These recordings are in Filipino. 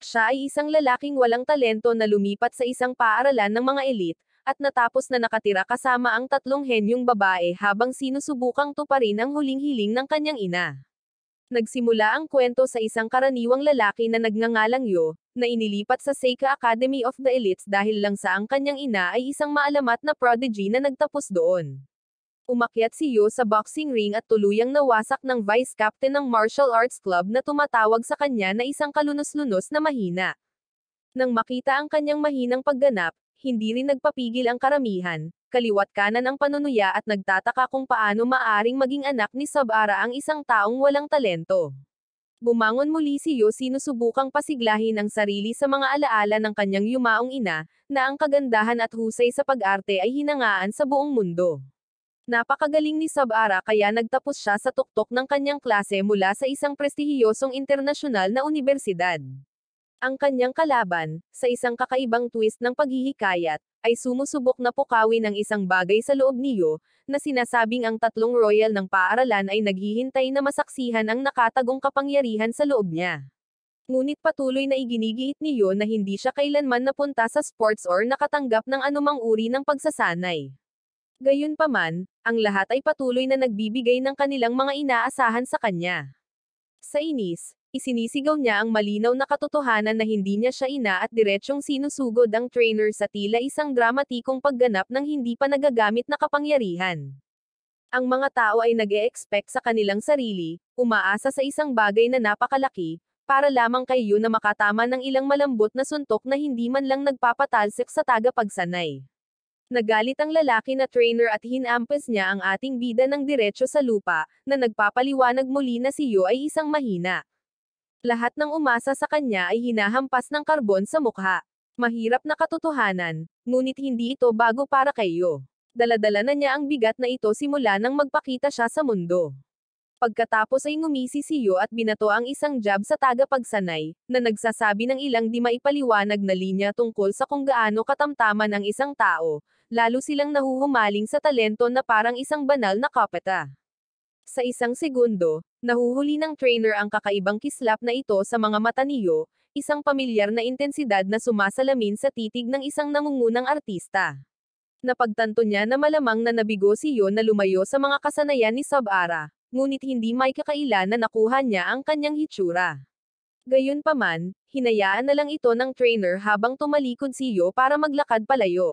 Siya ay isang lalaking walang talento na lumipat sa isang paaralan ng mga elite, at natapos na nakatira kasama ang tatlong henyong babae habang sinusubukang tuparin ang huling hiling ng kanyang ina. Nagsimula ang kwento sa isang karaniwang lalaki na nagngangalang Yo, na inilipat sa Seika Academy of the Elites dahil lang sa ang kanyang ina ay isang maalamat na prodigy na nagtapos doon. Umakyat si Yo sa boxing ring at tuluyang nawasak ng vice captain ng martial arts club na tumatawag sa kanya na isang kalunos-lunos na mahina. Nang makita ang kanyang mahinang pagganap, hindi rin nagpapigil ang karamihan, kaliwat kanan ang panunuya at nagtataka kung paano maaring maging anak ni Sabara ang isang taong walang talento. Bumangon muli si Yo sinusubukang pasiglahin ang sarili sa mga alaala ng kanyang yumaong ina, na ang kagandahan at husay sa pag-arte ay hinangaan sa buong mundo. Napakagaling ni Sabara kaya nagtapos siya sa tuktok ng kanyang klase mula sa isang prestihiyosong internasyonal na unibersidad. Ang kanyang kalaban, sa isang kakaibang twist ng paghihikayat, ay sumusubok na pukawin ang isang bagay sa loob ni Yo, na sinasabing ang tatlong royal ng paaralan ay naghihintay na masaksihan ang nakatagong kapangyarihan sa loob niya. Ngunit patuloy na iginigiit ni Yo na hindi siya kailanman napunta sa sports or nakatanggap ng anumang uri ng pagsasanay. Gayunpaman, ang lahat ay patuloy na nagbibigay ng kanilang mga inaasahan sa kanya. Sa inis, isinisigaw niya ang malinaw na katotohanan na hindi niya siya ina at diretsyong sinusugod ang trainer sa tila isang dramatikong pagganap ng hindi pa nagagamit na kapangyarihan. Ang mga tao ay nag-e-expect sa kanilang sarili, umaasa sa isang bagay na napakalaki, para lamang kay Yo na makatama ng ilang malambot na suntok na hindi man lang nagpapatalsik sa tagapagsanay. Nagalit ang lalaki na trainer at hinampas niya ang ating bida ng diretsyo sa lupa, na nagpapaliwanag muli na si Yo ay isang mahina. Lahat ng umasa sa kanya ay hinahampas ng karbon sa mukha. Mahirap na katotohanan, ngunit hindi ito bago para kay Yo. Daladala na niya ang bigat na ito simula nang magpakita siya sa mundo. Pagkatapos ay ngumisi si Yo at binato ang isang jab sa tagapagsanay, na nagsasabi ng ilang di maipaliwanag na linya tungkol sa kung gaano katamtaman ang isang tao, lalo silang nahuhumaling sa talento na parang isang banal na kapeta. Sa isang segundo, nahuhuli ng trainer ang kakaibang kislap na ito sa mga mata ni Yo, isang pamilyar na intensidad na sumasalamin sa titig ng isang nangungunang artista. Napagtanto niya na malamang na nabigo si Yo na lumayo sa mga kasanayan ni Sabara, ngunit hindi may kakaila na nakuha niya ang kanyang hitsura. Gayunpaman, hinayaan na lang ito ng trainer habang tumalikod si Yo para maglakad palayo.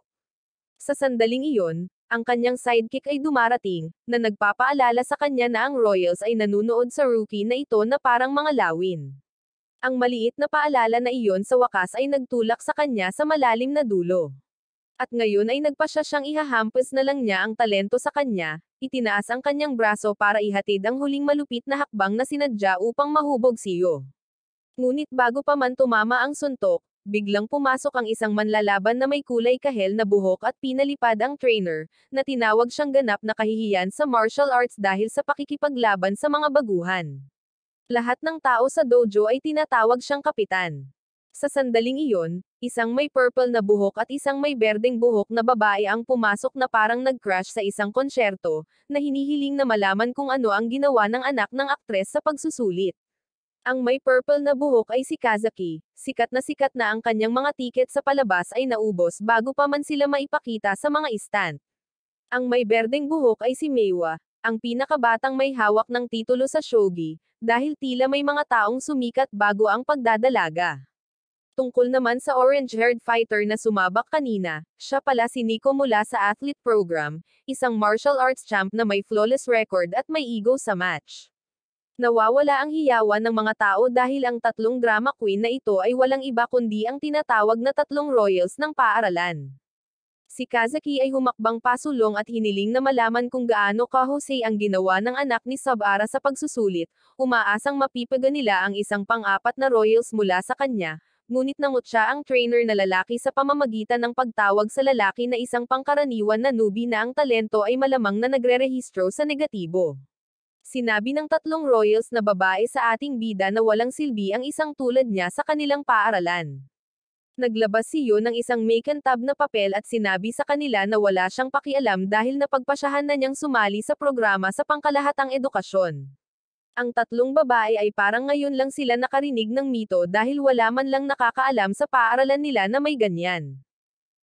Sa sandaling iyon, ang kanyang sidekick ay dumarating, na nagpapaalala sa kanya na ang Royals ay nanunood sa rookie na ito na parang mga lawin. Ang maliit na paalala na iyon sa wakas ay nagtulak sa kanya sa malalim na dulo. At ngayon ay nagpasya siyang ihahampas na lang niya ang talento sa kanya, itinaas ang kanyang braso para ihatid ang huling malupit na hakbang na sinadya upang mahubog si Yo. Ngunit bago pa man tumama ang suntok, biglang pumasok ang isang manlalaban na may kulay kahel na buhok at pinalipad ang trainer, na tinawag siyang ganap na kahihiyan sa martial arts dahil sa pakikipaglaban sa mga baguhan. Lahat ng tao sa dojo ay tinatawag siyang kapitan. Sa sandaling iyon, isang may purple na buhok at isang may berdeng buhok na babae ang pumasok na parang nag-crash sa isang konsyerto, na hinihiling na malaman kung ano ang ginawa ng anak ng aktres sa pagsusulit. Ang may purple na buhok ay si Kazaki, sikat na ang kanyang mga tiket sa palabas ay naubos bago pa man sila maipakita sa mga stand. Ang may berdeng buhok ay si Meiwa, ang pinakabatang may hawak ng titulo sa shogi, dahil tila may mga taong sumikat bago ang pagdadalaga. Tungkol naman sa orange-haired fighter na sumabak kanina, siya pala si Nico mula sa athlete program, isang martial arts champ na may flawless record at may ego sa match. Nawawala ang hiyawan ng mga tao dahil ang tatlong drama queen na ito ay walang iba kundi ang tinatawag na tatlong royals ng paaralan. Si Kazaki ay humakbang pasulong at hiniling na malaman kung gaano kahusay ang ginawa ng anak ni Sabara sa pagsusulit, umaasang mapipaga nila ang isang pang-apat na royals mula sa kanya. Ngunit nangot siya ang trainer na lalaki sa pamamagitan ng pagtawag sa lalaki na isang pangkaraniwan na newbie na ang talento ay malamang na nagre-rehistro sa negatibo. Sinabi ng tatlong royals na babae sa ating bida na walang silbi ang isang tulad niya sa kanilang paaralan. Naglabas si Yo ng isang makintab na papel at sinabi sa kanila na wala siyang pakialam dahil napagpasyahan na niyang sumali sa programa sa pangkalahatang edukasyon. Ang tatlong babae ay parang ngayon lang sila nakarinig ng mito dahil wala man lang nakakaalam sa paaralan nila na may ganyan.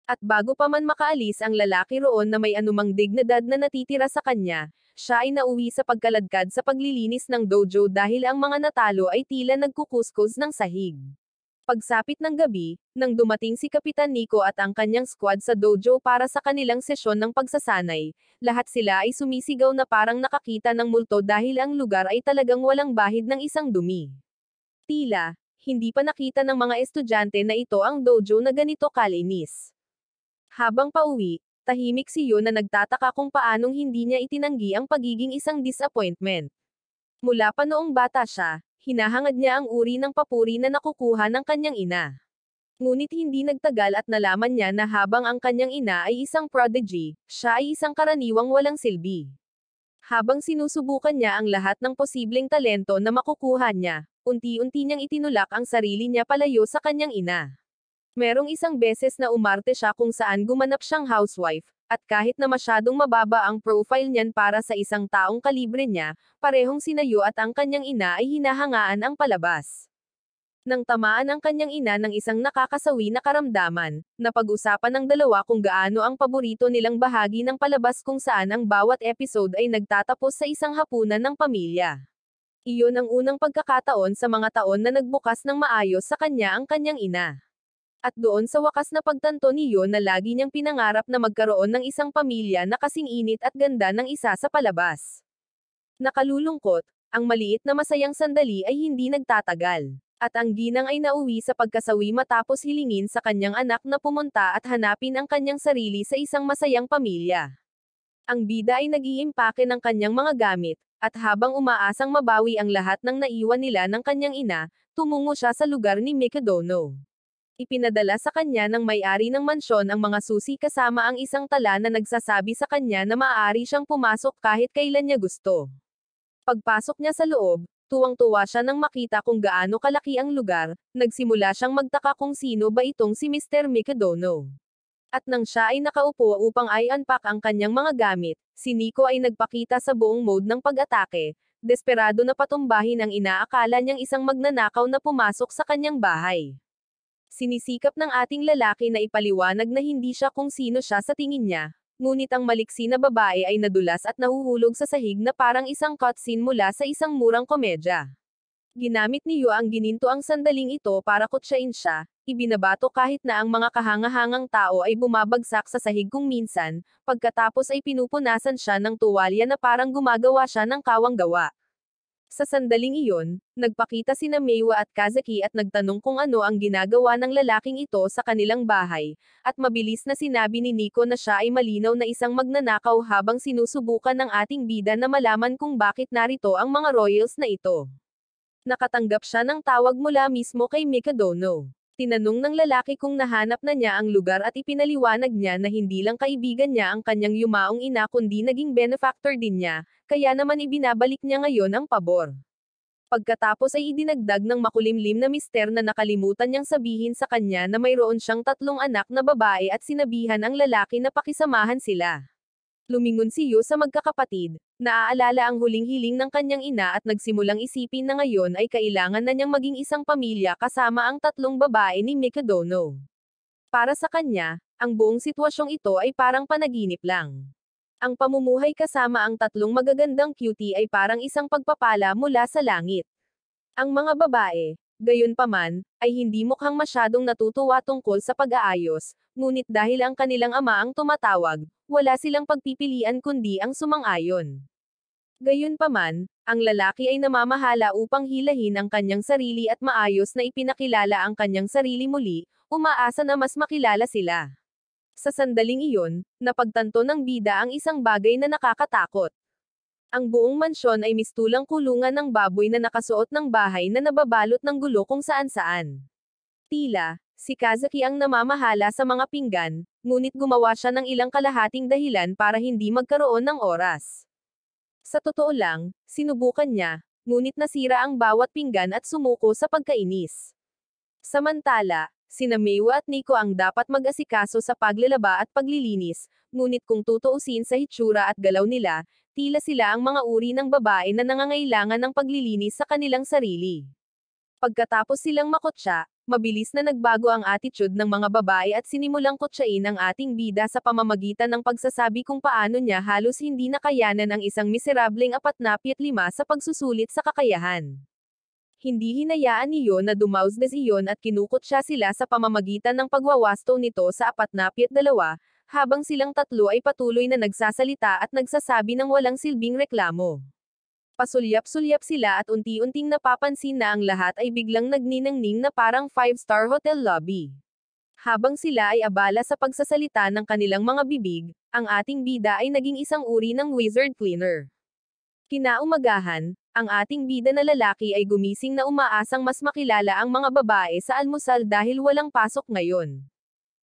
At bago pa man makaalis ang lalaki roon na may anumang dignidad na natitira sa kanya, siya ay nauwi sa pagkaladkad sa paglilinis ng dojo dahil ang mga natalo ay tila nagkukuskus ng sahig. Pagsapit ng gabi, nang dumating si Kapitan Nico at ang kanyang squad sa dojo para sa kanilang sesyon ng pagsasanay, lahat sila ay sumisigaw na parang nakakita ng multo dahil ang lugar ay talagang walang bahid ng isang dumi. Tila, hindi pa nakita ng mga estudyante na ito ang dojo na ganito kalinis. Habang pauwi, tahimik si Yon na nagtataka kung paanong hindi niya itinanggi ang pagiging isang disappointment. Mula pa noong bata siya, hinahangad niya ang uri ng papuri na nakukuha ng kanyang ina. Ngunit hindi nagtagal at nalaman niya na habang ang kanyang ina ay isang prodigy, siya ay isang karaniwang walang silbi. Habang sinusubukan niya ang lahat ng posibleng talento na makukuha niya, unti-unti niyang itinulak ang sarili niya palayo sa kanyang ina. Merong isang beses na umarte siya kung saan gumanap siyang housewife, at kahit na masyadong mababa ang profile niyan para sa isang taong kalibre niya, parehong sinayo at ang kanyang ina ay hinahangaan ang palabas. Nang tamaan ang kanyang ina ng isang nakakasawi na karamdaman, napag-usapan ng dalawa kung gaano ang paborito nilang bahagi ng palabas kung saan ang bawat episode ay nagtatapos sa isang hapunan ng pamilya. Iyon ang unang pagkakataon sa mga taon na nagbukas ng maayos sa kanya ang kanyang ina. At doon sa wakas na pagtanto ni Yon na lagi niyang pinangarap na magkaroon ng isang pamilya na kasing init at ganda ng isa sa palabas. Nakalulungkot, ang maliit na masayang sandali ay hindi nagtatagal. At ang ginang ay nauwi sa pagkasawi matapos hilingin sa kanyang anak na pumunta at hanapin ang kanyang sarili sa isang masayang pamilya. Ang bida ay nag-iimpake ng kanyang mga gamit, at habang umaasang mabawi ang lahat ng naiwan nila ng kanyang ina, tumungo siya sa lugar ni Mikadono. Ipinadala sa kanya ng may-ari ng mansyon ang mga susi kasama ang isang tala na nagsasabi sa kanya na maaari siyang pumasok kahit kailan niya gusto. Pagpasok niya sa loob, tuwang-tuwa siya nang makita kung gaano kalaki ang lugar, nagsimula siyang magtaka kung sino ba itong si Mr. Mikadono. At nang siya ay nakaupo upang i-unpack ang kanyang mga gamit, si Nico ay nagpakita sa buong mode ng pag-atake, desperado na patumbahin ang inaakala niyang isang magnanakaw na pumasok sa kanyang bahay. Sinisikap ng ating lalaki na ipaliwanag na hindi siya kung sino siya sa tingin niya, ngunit ang maliksi na babae ay nadulas at nahuhulog sa sahig na parang isang cutscene mula sa isang murang komedya. Ginamit ni Yu ang gininto ang sandaling ito para kutsain siya, ibinabato kahit na ang mga kahangahangang tao ay bumabagsak sa sahig kung minsan, pagkatapos ay pinupunasan siya ng tuwalya na parang gumagawa siya ng kawang gawa. Sa sandaling iyon, nagpakita sina Meiwa at Kazaki at nagtanong kung ano ang ginagawa ng lalaking ito sa kanilang bahay, at mabilis na sinabi ni Nico na siya ay malinaw na isang magnanakaw habang sinusubukan ng ating bida na malaman kung bakit narito ang mga royals na ito. Nakatanggap siya ng tawag mula mismo kay Mikadono. Tinanong ng lalaki kung nahanap na niya ang lugar at ipinaliwanag niya na hindi lang kaibigan niya ang kanyang yumaong ina kundi naging benefactor din niya, kaya naman ibinabalik niya ngayon ang pabor. Pagkatapos ay idinagdag ng makulimlim na mister na nakalimutan niyang sabihin sa kanya na mayroon siyang 3 anak na babae at sinabihan ang lalaki na pakisamahan sila. Lumingon si Yu sa magkakapatid, naaalala ang huling hiling ng kanyang ina at nagsimulang isipin na ngayon ay kailangan na niyang maging isang pamilya kasama ang 3 babae ni Mikadono. Para sa kanya, ang buong sitwasyong ito ay parang panaginip lang. Ang pamumuhay kasama ang 3 magagandang cutie ay parang isang pagpapala mula sa langit. Ang mga babae, gayunpaman, ay hindi mukhang masyadong natutuwa tungkol sa pag-aayos, ngunit dahil ang kanilang ama ang tumatawag, wala silang pagpipilian kundi ang sumang-ayon. Gayunpaman, ang lalaki ay namamahala upang hilahin ang kanyang sarili at maayos na ipinakilala ang kanyang sarili muli, umaasa na mas makilala sila. Sa sandaling iyon, napagtanto ng bida ang isang bagay na nakakatakot. Ang buong mansyon ay mistulang kulungan ng baboy na nakasuot ng bahay na nababalot ng gulo kung saan-saan. Tila, si Kazaki ang namamahala sa mga pinggan, ngunit gumawa siya ng ilang kalahating dahilan para hindi magkaroon ng oras. Sa totoo lang, sinubukan niya, ngunit nasira ang bawat pinggan at sumuko sa pagkainis. Samantala, sina Meiwa at Nico ang dapat mag-asikaso sa paglalaba at paglilinis, ngunit kung tutuusin sa hitsura at galaw nila, tila sila ang mga uri ng babae na nangangailangan ng paglilinis sa kanilang sarili. Pagkatapos silang makutsa, mabilis na nagbago ang attitude ng mga babae at sinimulang kutsain ang ating bida sa pamamagitan ng pagsasabi kung paano niya halos hindi nakayanan ang isang miserableng 45 sa pagsusulit sa kakayahan. Hindi hinayaan niyo na dumausdes iyon at kinukutsya sila sa pamamagitan ng pagwawasto nito sa 42, habang silang tatlo ay patuloy na nagsasalita at nagsasabi ng walang silbing reklamo. Pasulyap-sulyap sila at unti-unting napapansin na ang lahat ay biglang nagniningning na parang 5-star hotel lobby. Habang sila ay abala sa pagsasalita ng kanilang mga bibig, ang ating bida ay naging isang uri ng wizard cleaner. Kinaumagahan, ang ating bida na lalaki ay gumising na umaasang mas makilala ang mga babae sa almusal dahil walang pasok ngayon.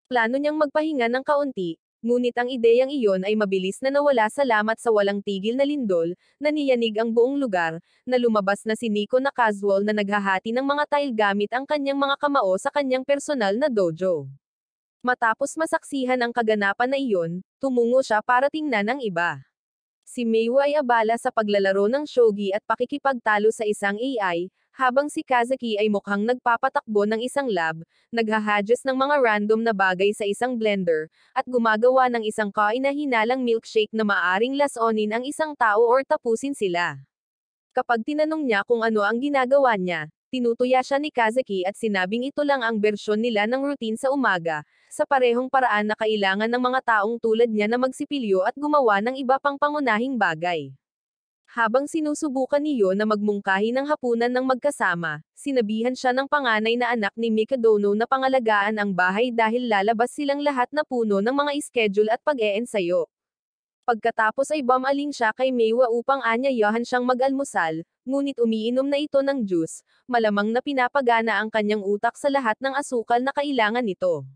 Plano niyang magpahinga ng kaunti, ngunit ang ideyang iyon ay mabilis na nawala salamat sa walang tigil na lindol, na niyanig ang buong lugar, na lumabas na si Nico na casual na naghahati ng mga tile gamit ang kanyang mga kamao sa kanyang personal na dojo. Matapos masaksihan ang kaganapan na iyon, tumungo siya para tingnan ang iba. Si Meiwa ay abala sa paglalaro ng shogi at pakikipagtalo sa isang AI, habang si Kazaki ay mukhang nagpapatakbo ng isang lab, naghahadges ng mga random na bagay sa isang blender, at gumagawa ng isang kaina-hinalang milkshake na maaring lasonin ang isang tao or tapusin sila. Kapag tinanong niya kung ano ang ginagawa niya, tinutuya siya ni Kazaki at sinabing ito lang ang bersyon nila ng routine sa umaga, sa parehong paraan na kailangan ng mga taong tulad niya na magsipilyo at gumawa ng iba pang pangunahing bagay. Habang sinusubukan niyo na magmungkahi ng hapunan ng magkasama, sinabihan siya ng panganay na anak ni Mikadono na pangalagaan ang bahay dahil lalabas silang lahat na puno ng mga schedule at pag-eensayo. Pagkatapos ay bumaling siya kay Meiwa upang anyayahan siyang mag-almusal, ngunit umiinom na ito ng juice, malamang na pinapagana ang kanyang utak sa lahat ng asukal na kailangan nito.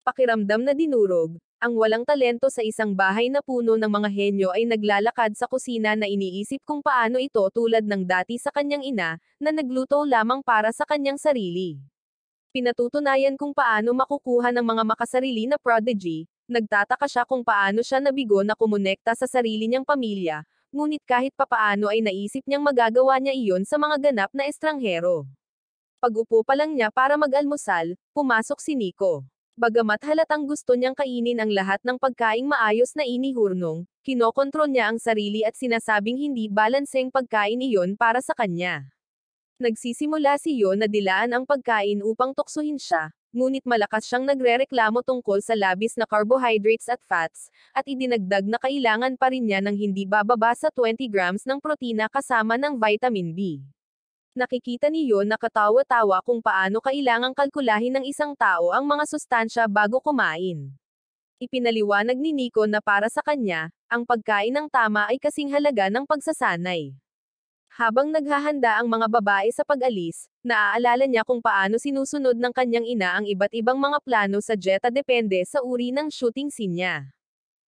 Pakiramdam na dinurog, ang walang talento sa isang bahay na puno ng mga henyo ay naglalakad sa kusina na iniisip kung paano ito tulad ng dati sa kanyang ina, na nagluto lamang para sa kanyang sarili. Pinatutunayan kung paano makukuha ng mga makasarili na prodigy, nagtataka siya kung paano siya nabigo na kumonekta sa sarili niyang pamilya, ngunit kahit papaano ay naisip niyang magagawa niya iyon sa mga ganap na estranghero. Pag-upo pa lang niya para mag-almusal, pumasok si Nico. Bagamat halatang gusto niyang kainin ang lahat ng pagkaing maayos na inihurnong, kinokontrol niya ang sarili at sinasabing hindi balanseng pagkain iyon para sa kanya. Nagsisimula si Yo na dilaan ang pagkain upang tuksohin siya, ngunit malakas siyang nagrereklamo tungkol sa labis na carbohydrates at fats, at idinagdag na kailangan pa rin niya ng hindi bababa sa 20 grams ng protina kasama ng vitamin B. Nakikita ni Yo na katawa-tawa kung paano kailangang kalkulahin ng isang tao ang mga sustansya bago kumain. Ipinaliwanag ni Nico na para sa kanya, ang pagkain ng tama ay kasing halaga ng pagsasanay. Habang naghahanda ang mga babae sa pag-alis, naaalala niya kung paano sinusunod ng kanyang ina ang iba't ibang mga plano sa Jetta depende sa uri ng shooting scene niya.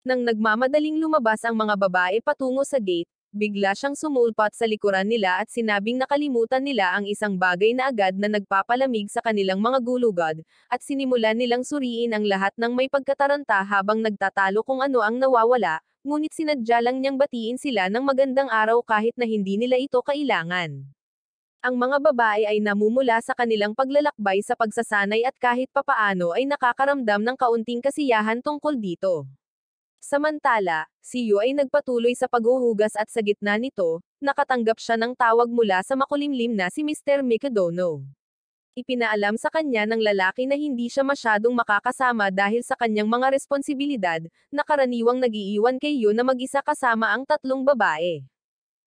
Nang nagmamadaling lumabas ang mga babae patungo sa gate, bigla siyang sumulpat sa likuran nila at sinabing nakalimutan nila ang isang bagay na agad na nagpapalamig sa kanilang mga gulugod, at sinimulan nilang suriin ang lahat ng may pagkataranta habang nagtatalo kung ano ang nawawala, ngunit sinadya lang niyang batiin sila ng magandang araw kahit na hindi nila ito kailangan. Ang mga babae ay namumula sa kanilang paglalakbay sa pagsasanay at kahit papaano ay nakakaramdam ng kaunting kasiyahan tungkol dito. Samantala, si Yu ay nagpatuloy sa paghuhugas at sa gitna nito, nakatanggap siya ng tawag mula sa makulimlim na si Mr. Mikadono. Ipinaalam sa kanya ng lalaki na hindi siya masyadong makakasama dahil sa kanyang mga responsibilidad, na karaniwang nag-iiwan kay Yu na mag-isa kasama ang tatlong babae.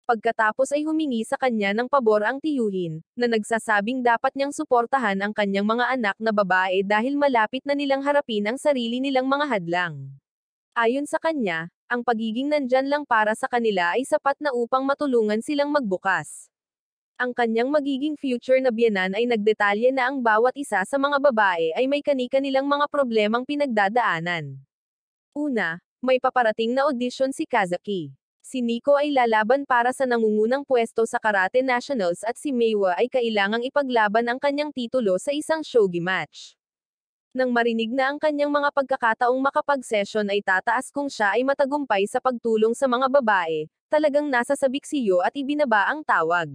Pagkatapos ay humingi sa kanya ng pabor ang tiyuhin, na nagsasabing dapat niyang suportahan ang kanyang mga anak na babae dahil malapit na nilang harapin ang sarili nilang mga hadlang. Ayon sa kanya, ang pagiging nandyan lang para sa kanila ay sapat na upang matulungan silang magbukas. Ang kanyang magiging future na biyenan ay nagdetalye na ang bawat isa sa mga babae ay may kani-kanilang mga problemang pinagdadaanan. Una, may paparating na audition si Kazaki. Si Nico ay lalaban para sa nangungunang pwesto sa Karate Nationals at si Meiwa ay kailangang ipaglaban ang kanyang titulo sa isang shogi match. Nang marinig na ang kanyang mga pagkakataong makapag-session ay tataas kung siya ay matagumpay sa pagtulong sa mga babae, talagang nasa sabik si Yo at ibinaba ang tawag.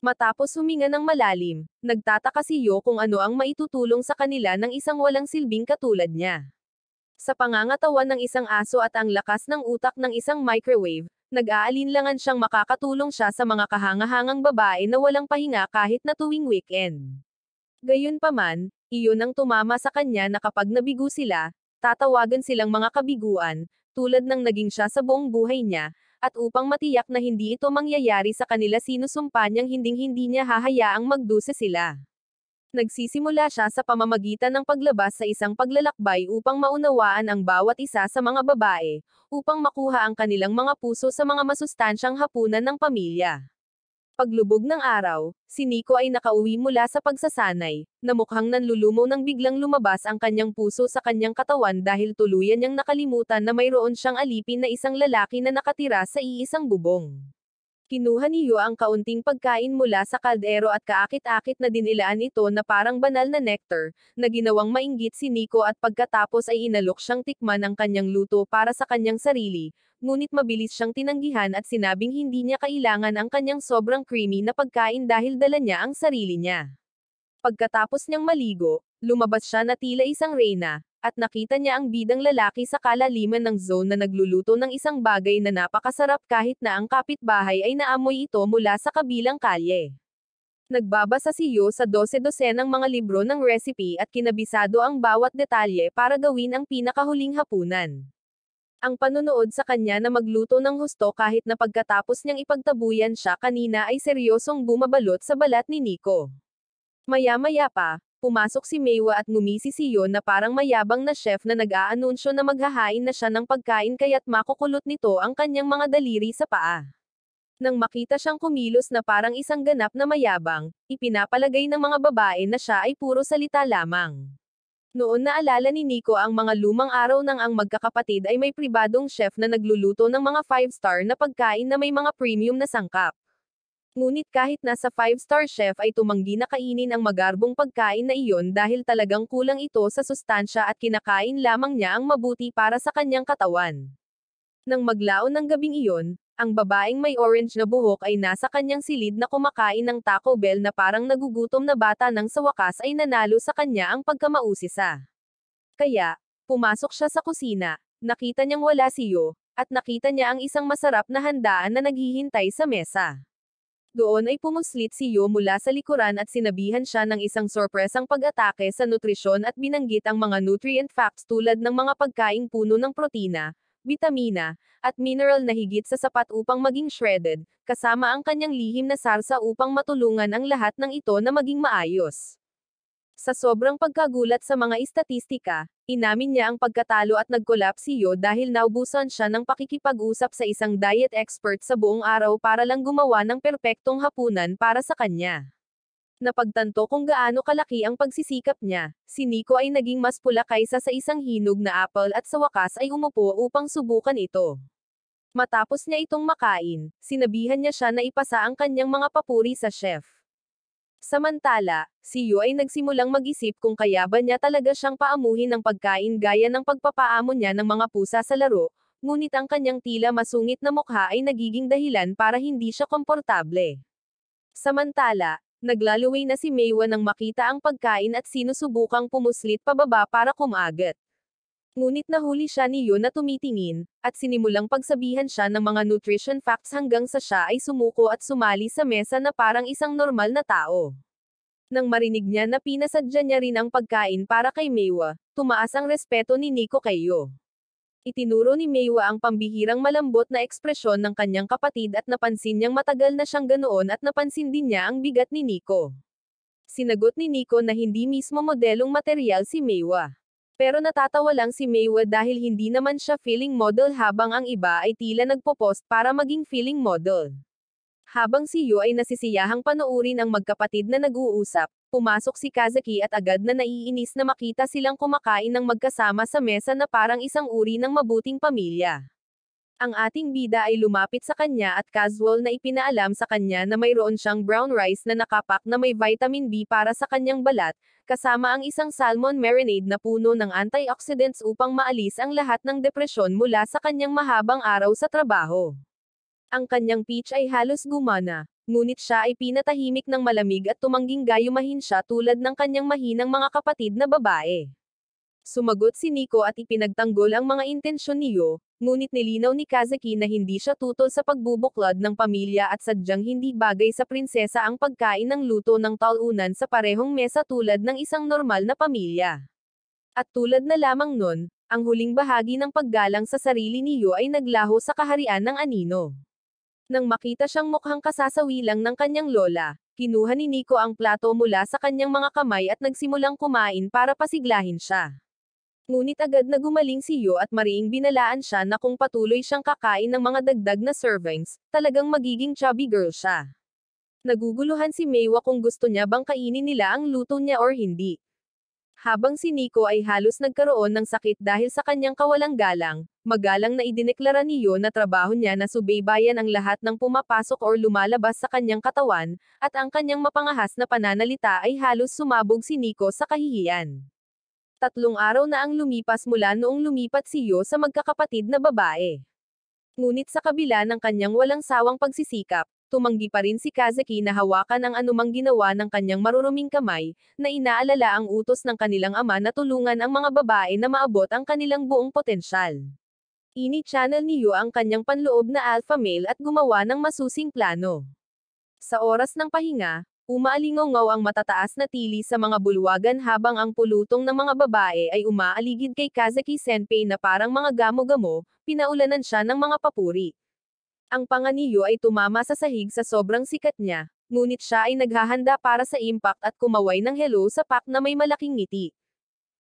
Matapos huminga ng malalim, nagtataka si Yo kung ano ang maitutulong sa kanila ng isang walang silbing katulad niya. Sa pangangatawan ng isang aso at ang lakas ng utak ng isang microwave, nag-aalinlangan siyang makakatulong siya sa mga kahangahangang babae na walang pahinga kahit na tuwing weekend. Gayunpaman, iyon ang tumama sa kanya na kapag nabigo sila, tatawagan silang mga kabiguan, tulad ng naging siya sa buong buhay niya, at upang matiyak na hindi ito mangyayari sa kanila sinusumpa niyang hinding-hindi niya hahayaang magdusa sila. Nagsisimula siya sa pamamagitan ng paglabas sa isang paglalakbay upang maunawaan ang bawat isa sa mga babae, upang makuha ang kanilang mga puso sa mga masustansyang hapunan ng pamilya. Paglubog ng araw, si Nico ay nakauwi mula sa pagsasanay, na mukhang nanlulumo nang biglang lumabas ang kanyang puso sa kanyang katawan dahil tuluyan niyang nakalimutan na mayroon siyang alipin na isang lalaki na nakatira sa iisang bubong. Kinuha ni Yo ang kaunting pagkain mula sa kaldero at kaakit-akit na dinilaan ito na parang banal na nectar, na ginawang mainggit si Nico at pagkatapos ay inalok siyang tikman ang kanyang luto para sa kanyang sarili, ngunit mabilis siyang tinanggihan at sinabing hindi niya kailangan ang kanyang sobrang creamy na pagkain dahil dala niya ang sarili niya. Pagkatapos niyang maligo, lumabas siya na tila isang reyna, at nakita niya ang bidang lalaki sa kalaliman ng zone na nagluluto ng isang bagay na napakasarap kahit na ang kapitbahay ay naamoy ito mula sa kabilang kalye. Nagbabasa si Yo sa 12-dosenang mga libro ng recipe at kinabisado ang bawat detalye para gawin ang pinakahuling hapunan. Ang panonood sa kanya na magluto ng husto kahit na pagkatapos niyang ipagtabuyan siya kanina ay seryosong bumabalot sa balat ni Nico. Maya-maya pa, pumasok si Meiwa at ngumisi si Yon na parang mayabang na chef na nag-aanunsyo na maghahain na siya ng pagkain kaya't makukulot nito ang kanyang mga daliri sa paa. Nang makita siyang kumilos na parang isang ganap na mayabang, ipinapalagay ng mga babae na siya ay puro salita lamang. Noon naalala ni Nico ang mga lumang araw nang ang magkakapatid ay may pribadong chef na nagluluto ng mga 5-star na pagkain na may mga premium na sangkap. Ngunit kahit nasa 5-star chef ay tumanggi na kainin ang magarbong pagkain na iyon dahil talagang kulang ito sa sustansya at kinakain lamang niya ang mabuti para sa kanyang katawan. Nang maglaon ng gabing iyon, ang babaeng may orange na buhok ay nasa kanyang silid na kumakain ng Taco Bell na parang nagugutom na bata nang sa wakas ay nanalo sa kanya ang pagkamausisa. Kaya, pumasok siya sa kusina, nakita niyang wala si Yo, at nakita niya ang isang masarap na handaan na naghihintay sa mesa. Doon ay pumuslit si Yo mula sa likuran at sinabihan siya ng isang sorpresang pag-atake sa nutrisyon at binanggit ang mga nutrient facts tulad ng mga pagkaing puno ng protina, bitamina, at mineral na higit sa sapat upang maging shredded, kasama ang kanyang lihim na sarsa upang matulungan ang lahat ng ito na maging maayos. Sa sobrang pagkagulat sa mga istatistika, inamin niya ang pagkatalo at nag-collapse si Yo dahil naubusan siya ng pakikipag-usap sa isang diet expert sa buong araw para lang gumawa ng perpektong hapunan para sa kanya. Napagtanto kung gaano kalaki ang pagsisikap niya, si Nico ay naging mas pula kaysa sa isang hinog na apple at sa wakas ay umupo upang subukan ito. Matapos niya itong makain, sinabihan niya siya na ipasa ang kanyang mga papuri sa chef. Samantala, si Yu ay nagsimulang mag-isip kung kaya ba niya talaga siyang paamuhin ng pagkain gaya ng pagpapaamo niya ng mga pusa sa laro, ngunit ang kanyang tila masungit na mukha ay nagiging dahilan para hindi siya komportable. Samantala, naglalaway na si Meiwa nang makita ang pagkain at sinusubukang pumuslit pababa para kumagat. Ngunit nahuli siya ni Yo na tumitingin, at sinimulang pagsabihan siya ng mga nutrition facts hanggang sa siya ay sumuko at sumali sa mesa na parang isang normal na tao. Nang marinig niya na pinasadya niya rin ang pagkain para kay Meiwa, tumaas ang respeto ni Nico kay Yo. Itinuro ni Meiwa ang pambihirang malambot na ekspresyon ng kanyang kapatid at napansin niyang matagal na siyang ganoon at napansin din niya ang bigat ni Nico. Sinagot ni Nico na hindi mismo modelong material si Meiwa. Pero natatawa lang si Meiwa dahil hindi naman siya feeling model habang ang iba ay tila nagpo-post para maging feeling model. Habang si Yo ay nasisiyahang panoorin ang magkapatid na nag-uusap, pumasok si Kazaki at agad na naiinis na makita silang kumakain ng magkasama sa mesa na parang isang uri ng mabuting pamilya. Ang ating bida ay lumapit sa kanya at casual na ipinaalam sa kanya na mayroon siyang brown rice na nakapak na may vitamin B para sa kanyang balat, kasama ang isang salmon marinade na puno ng antioxidants upang maalis ang lahat ng depresyon mula sa kanyang mahabang araw sa trabaho. Ang kanyang pitch ay halos gumana, ngunit siya ay pinatahimik ng malamig at tumangging gayumahin siya tulad ng kanyang mahinang mga kapatid na babae. Sumagot si Nico at ipinagtanggol ang mga intensyon niyo, ngunit nilinaw ni Kazaki na hindi siya tutol sa pagbubuklod ng pamilya at sadyang hindi bagay sa prinsesa ang pagkain ng luto ng talunan sa parehong mesa tulad ng isang normal na pamilya. At tulad na lamang nun, ang huling bahagi ng paggalang sa sarili niyo ay naglaho sa kaharian ng anino. Nang makita siyang mukhang kasasawi lang ng kanyang lola, kinuha ni Nico ang plato mula sa kanyang mga kamay at nagsimulang kumain para pasiglahin siya. Ngunit agad na gumaling si Yo at mariing binalaan siya na kung patuloy siyang kakain ng mga dagdag na servings, talagang magiging chubby girl siya. Naguguluhan si Maywa kung gusto niya bang kainin nila ang luto niya or hindi. Habang si Nico ay halos nagkaroon ng sakit dahil sa kanyang kawalang galang, magalang na idineklara ni Yo na trabaho niya na subaybayan ang lahat ng pumapasok or lumalabas sa kanyang katawan, at ang kanyang mapangahas na pananalita ay halos sumabog si Nico sa kahihiyan. 3 araw na ang lumipas mula noong lumipat si Yo sa magkakapatid na babae. Ngunit sa kabila ng kanyang walang sawang pagsisikap, tumanggi pa rin si Kazaki na hawakan ang anumang ginawa ng kanyang maruruming kamay, na inaalala ang utos ng kanilang ama na tulungan ang mga babae na maabot ang kanilang buong potensyal. Ini-channel ni Yo ang kanyang panloob na alpha male at gumawa ng masusing plano. Sa oras ng pahinga, umaalingaw ang matataas na tili sa mga bulwagan habang ang pulutong ng mga babae ay umaaligid kay Kazaki Senpai na parang mga gamo-gamo, pinaulanan siya ng mga papuri. Ang panganiyo ay tumama sa sahig sa sobrang sikat niya, ngunit siya ay naghahanda para sa impact at kumaway ng hello sa pack na may malaking ngiti.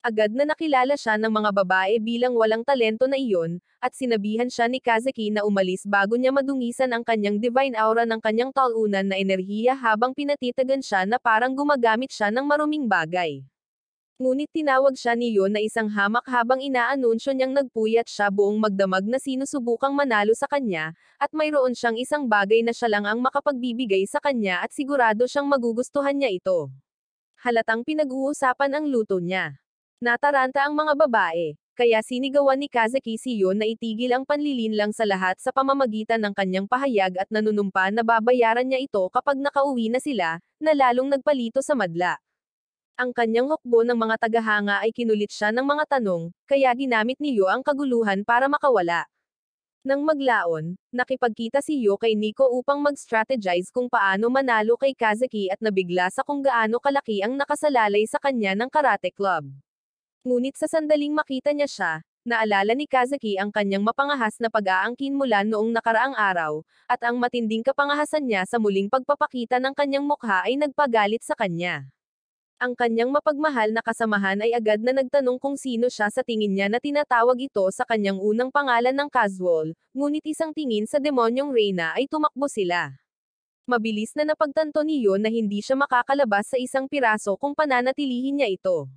Agad na nakilala siya ng mga babae bilang walang talento na iyon, at sinabihan siya ni Kazaki na umalis bago niya madungisan ang kanyang divine aura ng kanyang talunan na enerhiya habang pinatitagan siya na parang gumagamit siya ng maruming bagay. Ngunit tinawag siya ni Yon na isang hamak habang inaanunsyo niyang nagpuyat siya buong magdamag na sinusubukang manalo sa kanya, at mayroon siyang isang bagay na siya lang ang makapagbibigay sa kanya at sigurado siyang magugustuhan niya ito. Halatang pinag-uusapan ang luto niya. Nataranta ang mga babae, kaya sinigawan ni Kazaki si Yon na itigil ang panlilinlang sa lahat sa pamamagitan ng kanyang pahayag at nanunumpa na babayaran niya ito kapag nakauwi na sila, na lalong nagpalito sa madla. Ang kanyang hukbo ng mga tagahanga ay kinulit siya ng mga tanong, kaya ginamit ni Yo ang kaguluhan para makawala. Nang maglaon, nakipagkita si Yo kay Nico upang mag-strategize kung paano manalo kay Kazaki at nabigla sa kung gaano kalaki ang nakasalalay sa kanya ng karate club. Ngunit sa sandaling makita niya siya, naalala ni Kazaki ang kanyang mapangahas na pag-aangkin mula noong nakaraang araw, at ang matinding kapangahasan niya sa muling pagpapakita ng kanyang mukha ay nagpagalit sa kanya. Ang kanyang mapagmahal na kasamahan ay agad na nagtanong kung sino siya sa tingin niya na tinatawag ito sa kanyang unang pangalan ng casual, ngunit isang tingin sa demonyong Reyna ay tumakbo sila. Mabilis na napagtanto ni Yon na hindi siya makakalabas sa isang piraso kung pananatilihin niya ito.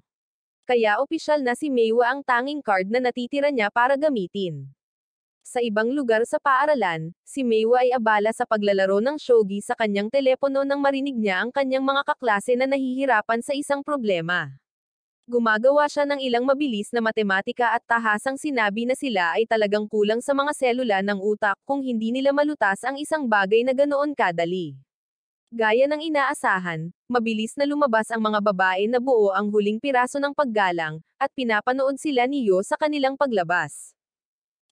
Kaya opisyal na si Maywa ang tanging card na natitira niya para gamitin. Sa ibang lugar sa paaralan, si Maywa ay abala sa paglalaro ng shogi sa kanyang telepono nang marinig niya ang kanyang mga kaklase na nahihirapan sa isang problema. Gumagawa siya ng ilang mabilis na matematika at tahasang sinabi na sila ay talagang kulang sa mga selula ng utak kung hindi nila malutas ang isang bagay na ganoon kadali. Gaya ng inaasahan, mabilis na lumabas ang mga babae na buo ang huling piraso ng paggalang, at pinapanood sila ni Yo sa kanilang paglabas.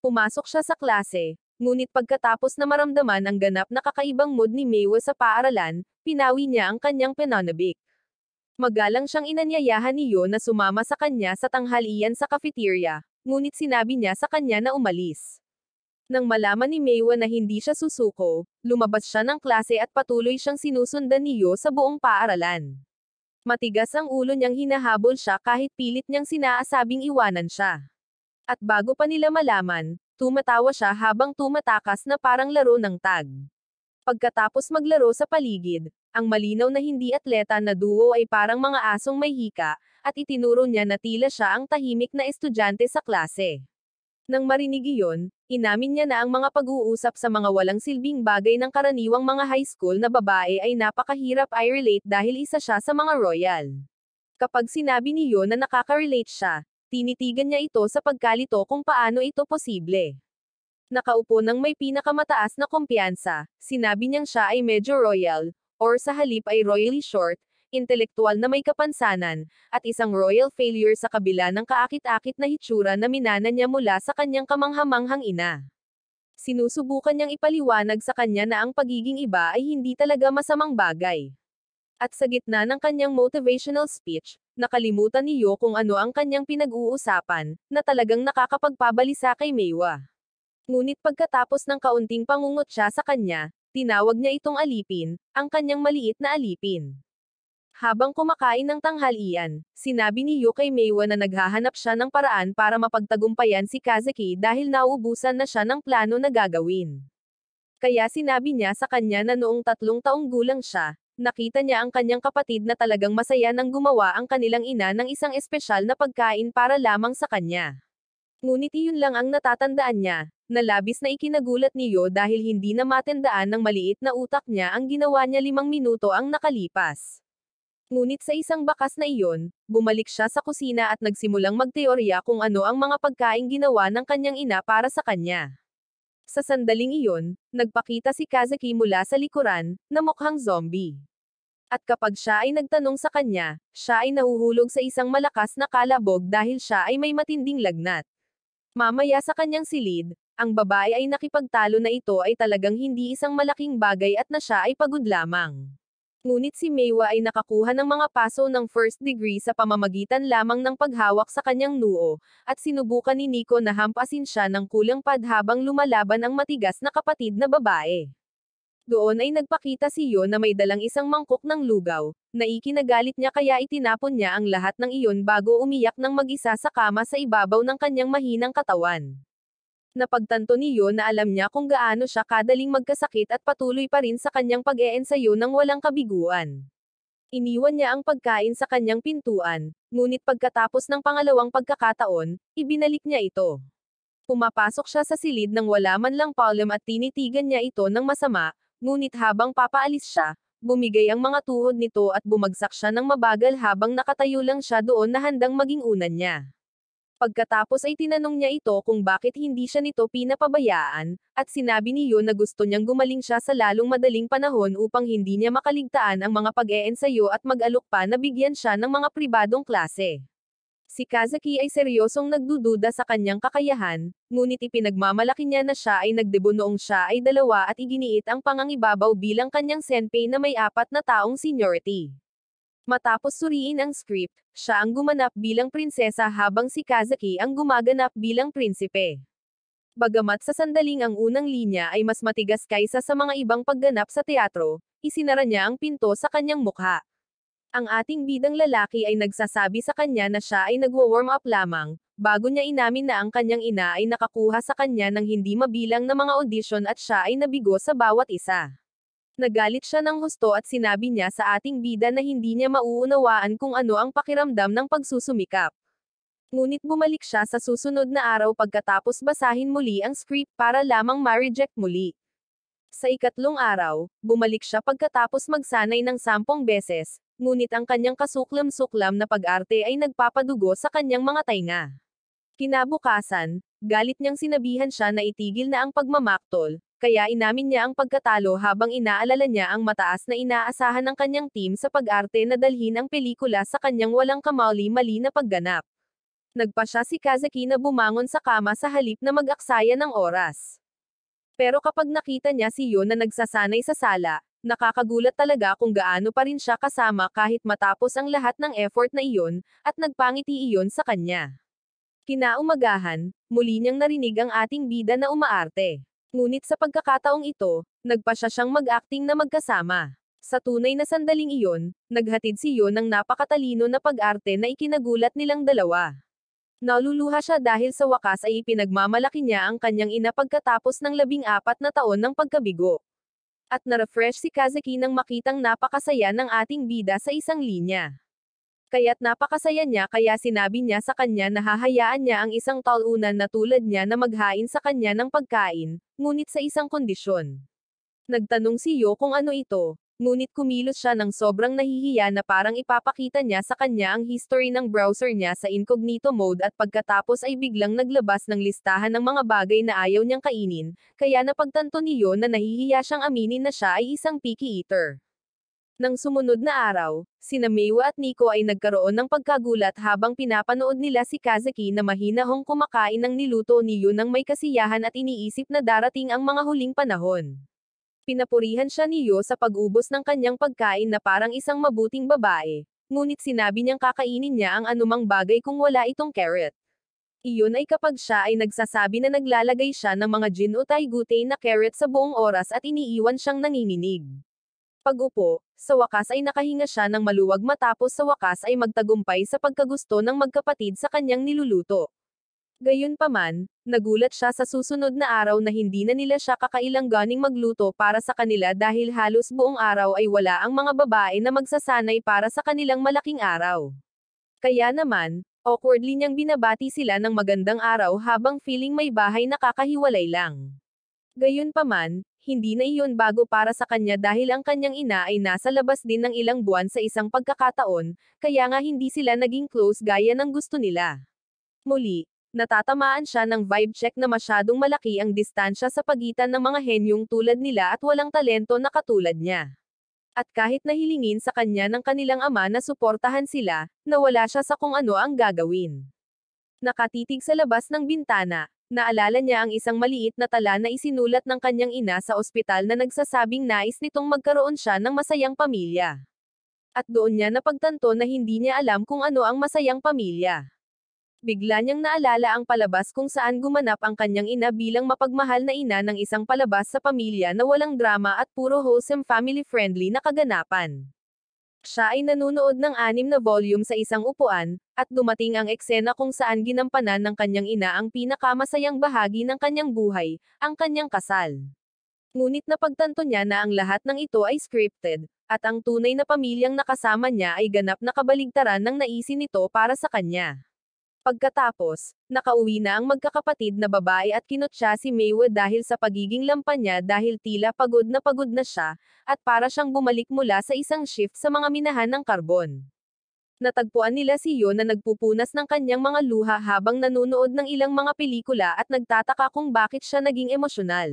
Pumasok siya sa klase, ngunit pagkatapos na maramdaman ang ganap na kakaibang mood ni Maywa sa paaralan, pinawi niya ang kanyang pananabik. Magalang siyang inanyayahan ni Yo na sumama sa kanya sa tanghalian sa cafeteria, ngunit sinabi niya sa kanya na umalis. Nang malaman ni Maywa na hindi siya susuko, lumabas siya ng klase at patuloy siyang sinusundan ni Yo sa buong paaralan. Matigas ang ulo niyang hinahabol siya kahit pilit niyang sinaasabing iwanan siya. At bago pa nila malaman, tumatawa siya habang tumatakas na parang laro ng tag. Pagkatapos maglaro sa paligid, ang malinaw na hindi atleta na duo ay parang mga asong may hika, at itinuro niya na tila siya ang tahimik na estudyante sa klase. Nang marinig iyon, inamin niya na ang mga pag-uusap sa mga walang silbing bagay ng karaniwang mga high school na babae ay napakahirap i-relate dahil isa siya sa mga royal. Kapag sinabi niyo na nakaka-relate siya, tinitigan niya ito sa pagkalito kung paano ito posible. Nakaupo ng may pinakamataas na kumpiyansa, sinabi niyang siya ay medyo royal, or sa halip ay royally short, intelektual na may kapansanan, at isang royal failure sa kabila ng kaakit-akit na hitsura na minana niya mula sa kanyang kamanghamanghang ina. Sinusubukan niyang ipaliwanag sa kanya na ang pagiging iba ay hindi talaga masamang bagay. At sa gitna ng kanyang motivational speech, nakalimutan niyo kung ano ang kanyang pinag-uusapan, na talagang nakakapagpabalisa kay Maywa. Ngunit pagkatapos ng kaunting pangungot siya sa kanya, tinawag niya itong alipin, ang kanyang maliit na alipin. Habang kumakain ng tanghalian, sinabi ni Yu kay Maywa na naghahanap siya ng paraan para mapagtagumpayan si Kazuki dahil nauubusan na siya ng plano na gagawin. Kaya sinabi niya sa kanya na noong 3 taong gulang siya, nakita niya ang kanyang kapatid na talagang masaya nang gumawa ang kanilang ina ng isang espesyal na pagkain para lamang sa kanya. Ngunit iyon lang ang natatandaan niya, na labis na ikinagulat ni Yo dahil hindi na matandaan ng maliit na utak niya ang ginawa niya 5 minuto ang nakalipas. Ngunit sa isang bakas na iyon, bumalik siya sa kusina at nagsimulang magteorya kung ano ang mga pagkaing ginawa ng kanyang ina para sa kanya. Sa sandaling iyon, nagpakita si Kazuki mula sa likuran, na mukhang zombie. At kapag siya ay nagtanong sa kanya, siya ay nahuhulog sa isang malakas na kalabog dahil siya ay may matinding lagnat. Mamaya sa kanyang silid, ang babae ay nakipagtalo na ito ay talagang hindi isang malaking bagay at na siya ay pagod lamang. Ngunit si Maywa ay nakakuha ng mga paso ng first degree sa pamamagitan lamang ng paghawak sa kanyang noo, at sinubukan ni Nico na hampasin siya ng kulang pad habang lumalaban ang matigas na kapatid na babae. Doon ay nagpakita si Yo na may dalang isang mangkok ng lugaw, na ikinagalit niya kaya itinapon niya ang lahat ng iyon bago umiyak ng mag-isa sa kama sa ibabaw ng kanyang mahinang katawan. Napagtanto ni Yo na alam niya kung gaano siya kadaling magkasakit at patuloy pa rin sa kanyang pag-eensayo ng walang kabiguan. Iniwan niya ang pagkain sa kanyang pintuan, ngunit pagkatapos ng pangalawang pagkakataon, ibinalik niya ito. Pumapasok siya sa silid nang wala man lang palm at tinitigan niya ito ng masama, ngunit habang papaalis siya, bumigay ang mga tuhod nito at bumagsak siya ng mabagal habang nakatayo lang siya doon na handang maging unan niya. Pagkatapos ay tinanong niya ito kung bakit hindi siya nito pinapabayaan, at sinabi ni Yo na gusto niyang gumaling siya sa lalong madaling panahon upang hindi niya makaligtaan ang mga pag-eensayo at mag-alok pa na bigyan siya ng mga pribadong klase. Si Kazuki ay seryosong nagdududa sa kanyang kakayahan, ngunit ipinagmamalaki niya na siya ay nagdebo noong siya ay 2 at iginiit ang pangangibabaw bilang kanyang senpei na may 4 na taong seniority. Matapos suriin ang script, siya ang gumanap bilang prinsesa habang si Kazuki ang gumaganap bilang prinsipe. Bagamat sa sandaling ang unang linya ay mas matigas kaysa sa mga ibang pagganap sa teatro, isinara niya ang pinto sa kanyang mukha. Ang ating bidang lalaki ay nagsasabi sa kanya na siya ay nagwo-warm up lamang, bago niya inamin na ang kanyang ina ay nakakuha sa kanya ng hindi mabilang na mga audition at siya ay nabigo sa bawat isa. Nagalit siya ng husto at sinabi niya sa ating bida na hindi niya mauunawaan kung ano ang pakiramdam ng pagsusumikap. Ngunit bumalik siya sa susunod na araw pagkatapos basahin muli ang script para lamang ma-reject muli. Sa ikatlong araw, bumalik siya pagkatapos magsanay ng 10 beses, ngunit ang kanyang kasuklam-suklam na pag-arte ay nagpapadugo sa kanyang mga tainga. Kinabukasan, galit niyang sinabihan siya na itigil na ang pagmamaktol, kaya inamin niya ang pagkatalo habang inaalala niya ang mataas na inaasahan ng kanyang team sa pag-arte na dalhin ang pelikula sa kanyang walang kamali-mali na pagganap. Nagpa siya si Kazuki na bumangon sa kama sa halip na mag-aksaya ng oras. Pero kapag nakita niya si Yo na nagsasanay sa sala, nakakagulat talaga kung gaano pa rin siya kasama kahit matapos ang lahat ng effort na iyon, at nagpangiti iyon sa kanya. Kinaumagahan, muli niyang narinig ang ating bida na umaarte. Ngunit sa pagkakataong ito, nagpa siya siyang mag-acting na magkasama. Sa tunay na sandaling iyon, naghatid si Yo ng napakatalino na pag-arte na ikinagulat nilang dalawa. Naluluha siya dahil sa wakas ay ipinagmamalaki niya ang kanyang ina pagkatapos ng 14 na taon ng pagkabigo. At na-refresh si Kazuki nang makitang napakasaya ng ating bida sa isang linya. Kaya't napakasaya niya kaya sinabi niya sa kanya na hahayaan niya ang isang talunan na tulad niya na maghain sa kanya ng pagkain, ngunit sa isang kondisyon. Nagtanong si Yo kung ano ito, ngunit kumilos siya ng sobrang nahihiya na parang ipapakita niya sa kanya ang history ng browser niya sa incognito mode at pagkatapos ay biglang naglabas ng listahan ng mga bagay na ayaw niyang kainin, kaya napagtanto ni Yo na nahihiya siyang aminin na siya ay isang picky eater. Nang sumunod na araw, sina Meiwa at Nico ay nagkaroon ng pagkagulat habang pinapanood nila si Kazuki na mahinahong kumakain ng niluto ni Yu nang may kasiyahan at iniisip na darating ang mga huling panahon. Pinapurihan siya ni Yu sa pag-ubos ng kanyang pagkain na parang isang mabuting babae, ngunit sinabi niyang kakainin niya ang anumang bagay kung wala itong carrot. Iyon ay kapag siya ay nagsasabi na naglalagay siya ng mga gin o taigutay na carrot sa buong oras at iniiwan siyang nanginginig. Pag-upo, sa wakas ay nakahinga siya ng maluwag matapos sa wakas ay magtagumpay sa pagkagusto ng magkapatid sa kanyang niluluto. Gayunpaman, nagulat siya sa susunod na araw na hindi na nila siya kakailanganing magluto para sa kanila dahil halos buong araw ay wala ang mga babae na magsasanay para sa kanilang malaking araw. Kaya naman, awkwardly niyang binabati sila ng magandang araw habang feeling may bahay na kakahiwalay lang. Gayunpaman, hindi na iyon bago para sa kanya dahil ang kanyang ina ay nasa labas din ng ilang buwan sa isang pagkakataon, kaya nga hindi sila naging close gaya ng gusto nila. Muli, natatamaan siya ng vibe check na masyadong malaki ang distansya sa pagitan ng mga henyong tulad nila at walang talento na katulad niya. At kahit nahilingin sa kanya ng kanilang ama na suportahan sila, nawala siya sa kung ano ang gagawin. Nakatitig sa labas ng bintana, naalala niya ang isang maliit na tala na isinulat ng kanyang ina sa ospital na nagsasabing nais nitong magkaroon siya ng masayang pamilya. At doon niya napagtanto na hindi niya alam kung ano ang masayang pamilya. Bigla niyang naalala ang palabas kung saan gumanap ang kanyang ina bilang mapagmahal na ina ng isang palabas sa pamilya na walang drama at puro wholesome family-friendly na kaganapan. Siya ay nanunood ng 6 na volume sa isang upuan, at dumating ang eksena kung saan ginampanan ng kanyang ina ang pinakamasayang bahagi ng kanyang buhay, ang kanyang kasal. Ngunit napagtanto niya na ang lahat ng ito ay scripted, at ang tunay na pamilyang nakasama niya ay ganap na kabaligtaran ng naisin nito para sa kanya. Pagkatapos, nakauwi na ang magkakapatid na babae at kinutya si Meiwa dahil sa pagiging lampan niya dahil tila pagod na siya, at para siyang bumalik mula sa isang shift sa mga minahan ng karbon. Natagpuan nila si Yo na nagpupunas ng kanyang mga luha habang nanunood ng ilang mga pelikula at nagtataka kung bakit siya naging emosyonal.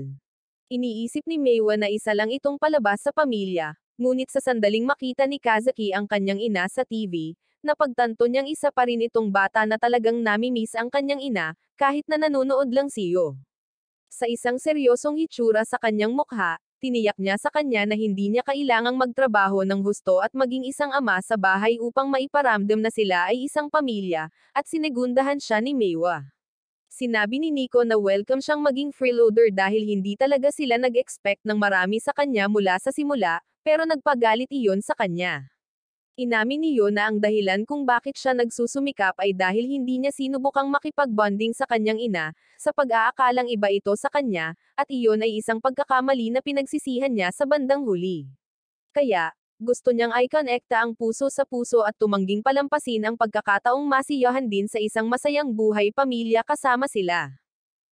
Iniisip ni Meiwa na isa lang itong palabas sa pamilya, ngunit sa sandaling makita ni Kazuki ang kanyang ina sa TV, napagtanto niyang isa pa rin itong bata na talagang nami-miss ang kanyang ina, kahit na nanonood lang si Yo. Sa isang seryosong hitsura sa kanyang mukha, tiniyak niya sa kanya na hindi niya kailangang magtrabaho ng husto at maging isang ama sa bahay upang maiparamdam na sila ay isang pamilya, at sinegundahan siya ni Meiwa. Sinabi ni Nico na welcome siyang maging freeloader dahil hindi talaga sila nag-expect ng marami sa kanya mula sa simula, pero nagpagalit iyon sa kanya. Inamin ni Yo na ang dahilan kung bakit siya nagsusumikap ay dahil hindi niya sinubukang makipag-bonding sa kanyang ina, sa pag-aakalang iba ito sa kanya, at iyon ay isang pagkakamali na pinagsisihan niya sa bandang huli. Kaya, gusto niyang i-connecta ang puso sa puso at tumangging palampasin ang pagkakataong masiyahan din sa isang masayang buhay pamilya kasama sila.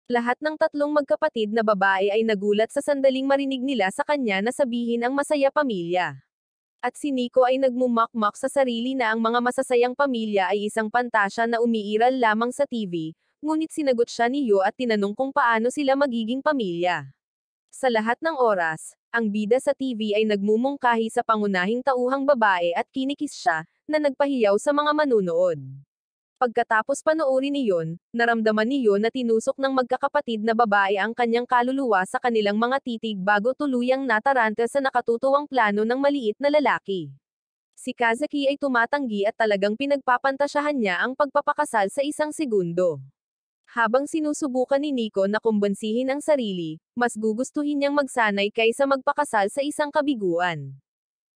Lahat ng tatlong magkapatid na babae ay nagulat sa sandaling marinig nila sa kanya na sabihin ang masaya pamilya. At si Nico ay nagmumakmak sa sarili na ang mga masasayang pamilya ay isang pantasya na umiiral lamang sa TV, ngunit sinagot siya ni Yo at tinanong kung paano sila magiging pamilya. Sa lahat ng oras, ang bida sa TV ay nagmumungkahi sa pangunahing tauhang babae at kinikis siya, na nagpahiyaw sa mga manunood. Pagkatapos panoorin iyon, naramdaman ni Yo na tinusok ng magkakapatid na babae ang kanyang kaluluwa sa kanilang mga titig bago tuluyang nataranta sa nakatutuwang plano ng maliit na lalaki. Si Kazuki ay tumatanggi at talagang pinagpapantasyahan niya ang pagpapakasal sa isang segundo. Habang sinusubukan ni Nico na kumbansihin ang sarili, mas gugustuhin niyang magsanay kaysa magpakasal sa isang kabiguan.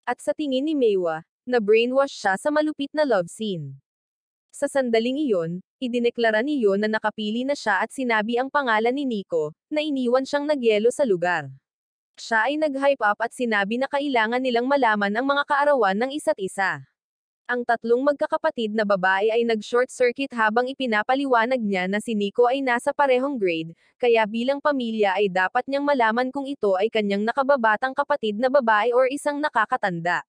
At sa tingin ni Meiwa, na-brainwash siya sa malupit na love scene. Sa sandaling iyon, idineklara ni Yo na nakapili na siya at sinabi ang pangalan ni Nico, na iniwan siyang nagyelo sa lugar. Siya ay nag-hype up at sinabi na kailangan nilang malaman ang mga kaarawan ng isa't isa. Ang tatlong magkakapatid na babae ay nag-short circuit habang ipinapaliwanag niya na si Nico ay nasa parehong grade, kaya bilang pamilya ay dapat niyang malaman kung ito ay kanyang nakababatang kapatid na babae or isang nakakatanda.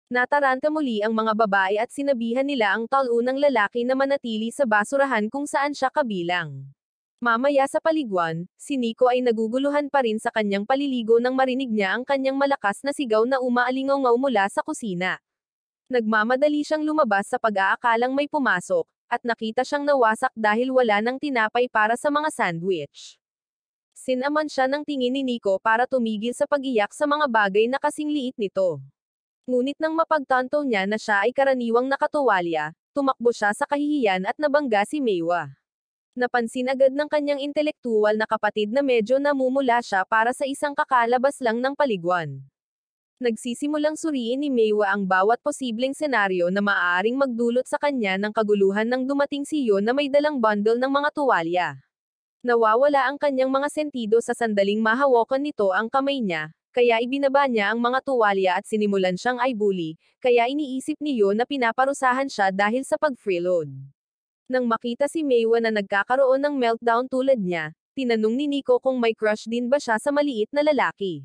Nataranta muli ang mga babae at sinabihan nila ang talunang lalaki na manatili sa basurahan kung saan siya kabilang. Mamaya sa paliguan, si Nico ay naguguluhan pa rin sa kanyang paliligo nang marinig niya ang kanyang malakas na sigaw na umaalingaw mula sa kusina. Nagmamadali siyang lumabas sa pag-aakalang may pumasok, at nakita siyang nawasak dahil wala ng tinapay para sa mga sandwich. Sinaman siya ng tingin ni Nico para tumigil sa pag-iyak sa mga bagay na kasing liit nito. Ngunit nang mapagtanto niya na siya ay karaniwang nakatuwalya, tumakbo siya sa kahihiyan at nabangga si Meiwa. Napansin agad ng kanyang intelektuwal na kapatid na medyo namumula siya para sa isang kakalabas lang ng paliguan. Nagsisimulang suriin ni Meiwa ang bawat posibleng senaryo na maaaring magdulot sa kanya ng kaguluhan nang dumating si Yon na may dalang bundle ng mga tuwalya. Nawawala ang kanyang mga sentido sa sandaling mahawakan nito ang kamay niya, kaya ibinaba niya ang mga tuwalya at sinimulan siyang i-bully, kaya iniisip ni Yon na pinaparusahan siya dahil sa pag-freeload. Nang makita si Meiwa na nagkakaroon ng meltdown tulad niya, tinanong ni Nico kung may crush din ba siya sa maliit na lalaki.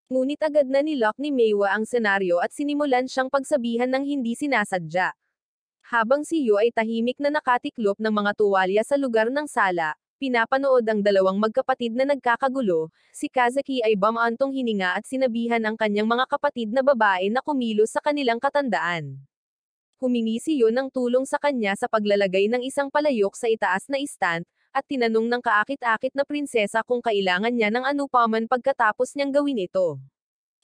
Ngunit agad na nilock ni Meiwa ang senaryo at sinimulan siyang pagsabihan ng hindi sinasadya. Habang si Yo ay tahimik na nakatiklop ng mga tuwalya sa lugar ng sala, pinapanood ang dalawang magkapatid na nagkakagulo, si Kazaki ay bumantong hininga at sinabihan ang kanyang mga kapatid na babae na kumilos sa kanilang katandaan. Humingi si Yo ng tulong sa kanya sa paglalagay ng isang palayok sa itaas na istant, at tinanong ng kaakit-akit na prinsesa kung kailangan niya ng anupaman pagkatapos niyang gawin ito.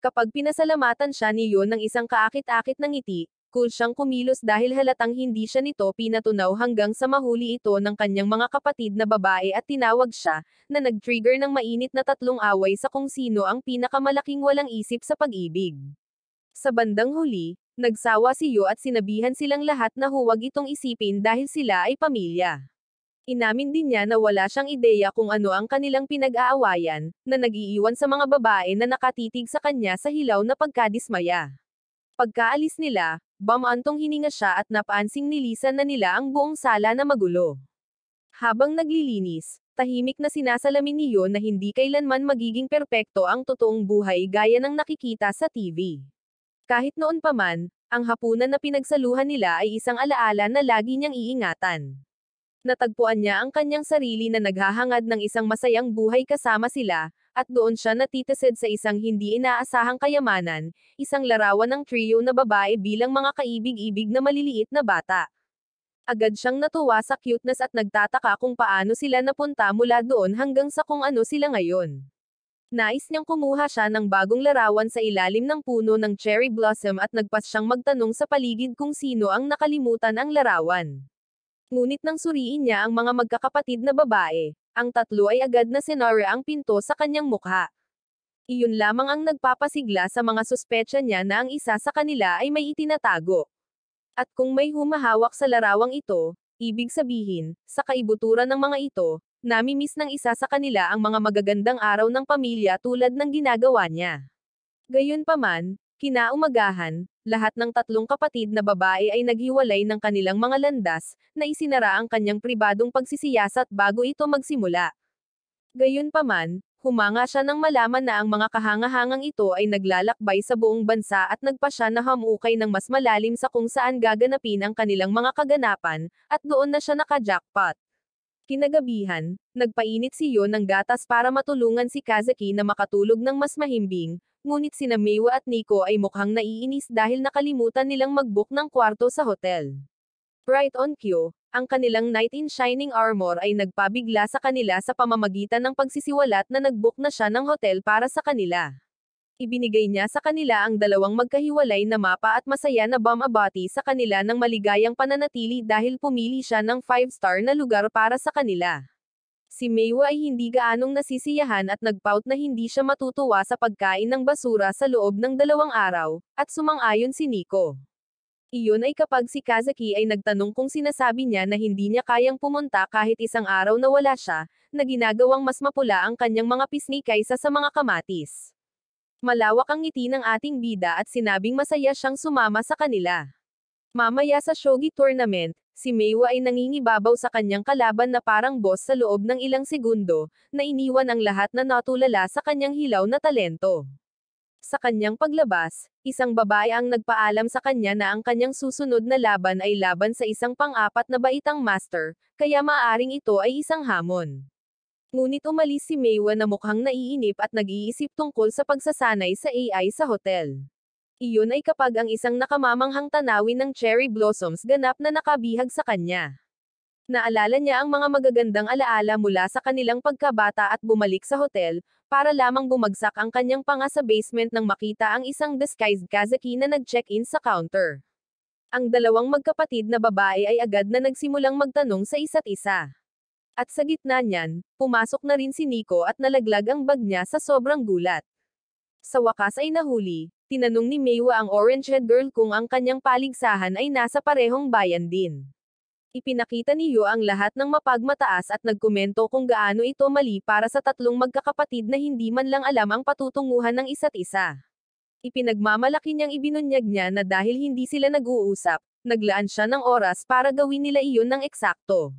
Kapag pinasalamatan siya ni Yon ng isang kaakit-akit na ngiti, cool siyang kumilos dahil halatang hindi siya nito pinatunaw hanggang sa mahuli ito ng kanyang mga kapatid na babae at tinawag siya, na nag-trigger ng mainit na tatlong away sa kung sino ang pinakamalaking walang isip sa pag-ibig. Sa bandang huli, nagsawa si Yo at sinabihan silang lahat na huwag itong isipin dahil sila ay pamilya. Inamin din niya na wala siyang ideya kung ano ang kanilang pinag-aawayan, na nag-iiwan sa mga babae na nakatitig sa kanya sa hilaw na pagkadismaya. Pagkaalis nila, bumantong hininga siya at napansing nilisan na nila ang buong sala na magulo. Habang naglilinis, tahimik na sinasalamin ni Yon na hindi kailanman magiging perpekto ang totoong buhay gaya ng nakikita sa TV. Kahit noon pa man, ang hapunan na pinagsaluhan nila ay isang alaala na lagi niyang iingatan. Natagpuan niya ang kanyang sarili na naghahangad ng isang masayang buhay kasama sila, at doon siya natitisid sa isang hindi inaasahang kayamanan, isang larawan ng trio na babae bilang mga kaibig-ibig na maliliit na bata. Agad siyang natuwa sa cuteness at nagtataka kung paano sila napunta mula doon hanggang sa kung ano sila ngayon. Nais niyang kumuha siya ng bagong larawan sa ilalim ng puno ng cherry blossom at nagpas siyang magtanong sa paligid kung sino ang nakalimutan ang larawan. Ngunit nang suriin niya ang mga magkakapatid na babae, ang tatlo ay agad na sinara ang pinto sa kanyang mukha. Iyon lamang ang nagpapasigla sa mga suspetsa niya na ang isa sa kanila ay may itinatago. At kung may humahawak sa larawang ito, ibig sabihin, sa kaibuturan ng mga ito, namimiss ng isa sa kanila ang mga magagandang araw ng pamilya tulad ng ginagawa niya. Gayunpaman, kinaumagahan, lahat ng tatlong kapatid na babae ay naghiwalay ng kanilang mga landas, na isinara ang kanyang pribadong pagsisiyasat bago ito magsimula. Gayunpaman, humanga siya nang malaman na ang mga kahangahangang ito ay naglalakbay sa buong bansa at nagpa siya na hamukay ng mas malalim sa kung saan gaganapin ang kanilang mga kaganapan, at doon na siya naka-jackpot. Kinagabihan, nagpainit si Yon ng gatas para matulungan si Kazaki na makatulog ng mas mahimbing, ngunit sina Meiwa at Nico ay mukhang naiinis dahil nakalimutan nilang mag-book ng kwarto sa hotel. Right on cue, ang kanilang knight in shining armor ay nagpabigla sa kanila sa pamamagitan ng pagsisiwalat na nag-book na siya ng hotel para sa kanila. Ibinigay niya sa kanila ang dalawang magkahiwalay na mapa at masaya na bumabati sa kanila ng maligayang pananatili dahil pumili siya ng 5-star na lugar para sa kanila. Si Meiwa ay hindi gaanong nasisiyahan at nagpout na hindi siya matutuwa sa pagkain ng basura sa loob ng 2 araw, at sumang-ayon si Nico. Iyon ay kapag si Kazaki ay nagtanong kung sinasabi niya na hindi niya kayang pumunta kahit isang araw na wala siya, na ginagawang mas mapula ang kanyang mga pisngi kaysa sa mga kamatis. Malawak ang ngiti ng ating bida at sinabing masaya siyang sumama sa kanila. Mamaya sa shogi tournament, si Meiwa ay nangingibabaw sa kanyang kalaban na parang boss sa loob ng ilang segundo, na iniwan ang lahat na natulala sa kanyang hilaw na talento. Sa kanyang paglabas, isang babae ang nagpaalam sa kanya na ang kanyang susunod na laban ay laban sa isang pang-apat na baitang master, kaya maaring ito ay isang hamon. Ngunit umalis si Meiwa na mukhang naiinip at nag-iisip tungkol sa pagsasanay sa AI sa hotel. Iyon ay kapag ang isang nakamamanghang tanawin ng cherry blossoms ganap na nakabihag sa kanya. Naalala niya ang mga magagandang alaala mula sa kanilang pagkabata at bumalik sa hotel, para lamang bumagsak ang kanyang panga sa basement nang makita ang isang disguised Kazaki na nag-check-in sa counter. Ang dalawang magkapatid na babae ay agad na nagsimulang magtanong sa isa't isa. At sa gitna niyan, pumasok na rin si Nico at nalaglag ang bag niya sa sobrang gulat. Sa wakas ay nahuli, tinanong ni Meiwa ang orange-haired girl kung ang kanyang paligsahan ay nasa parehong bayan din. Ipinakita ni Yo ang lahat ng mapagmataas at nagkomento kung gaano ito mali para sa tatlong magkakapatid na hindi man lang alam ang patutunguhan ng isa't isa. Ipinagmamalaki niyang ibinunyag niya na dahil hindi sila nag-uusap, naglaan siya ng oras para gawin nila iyon ng eksakto.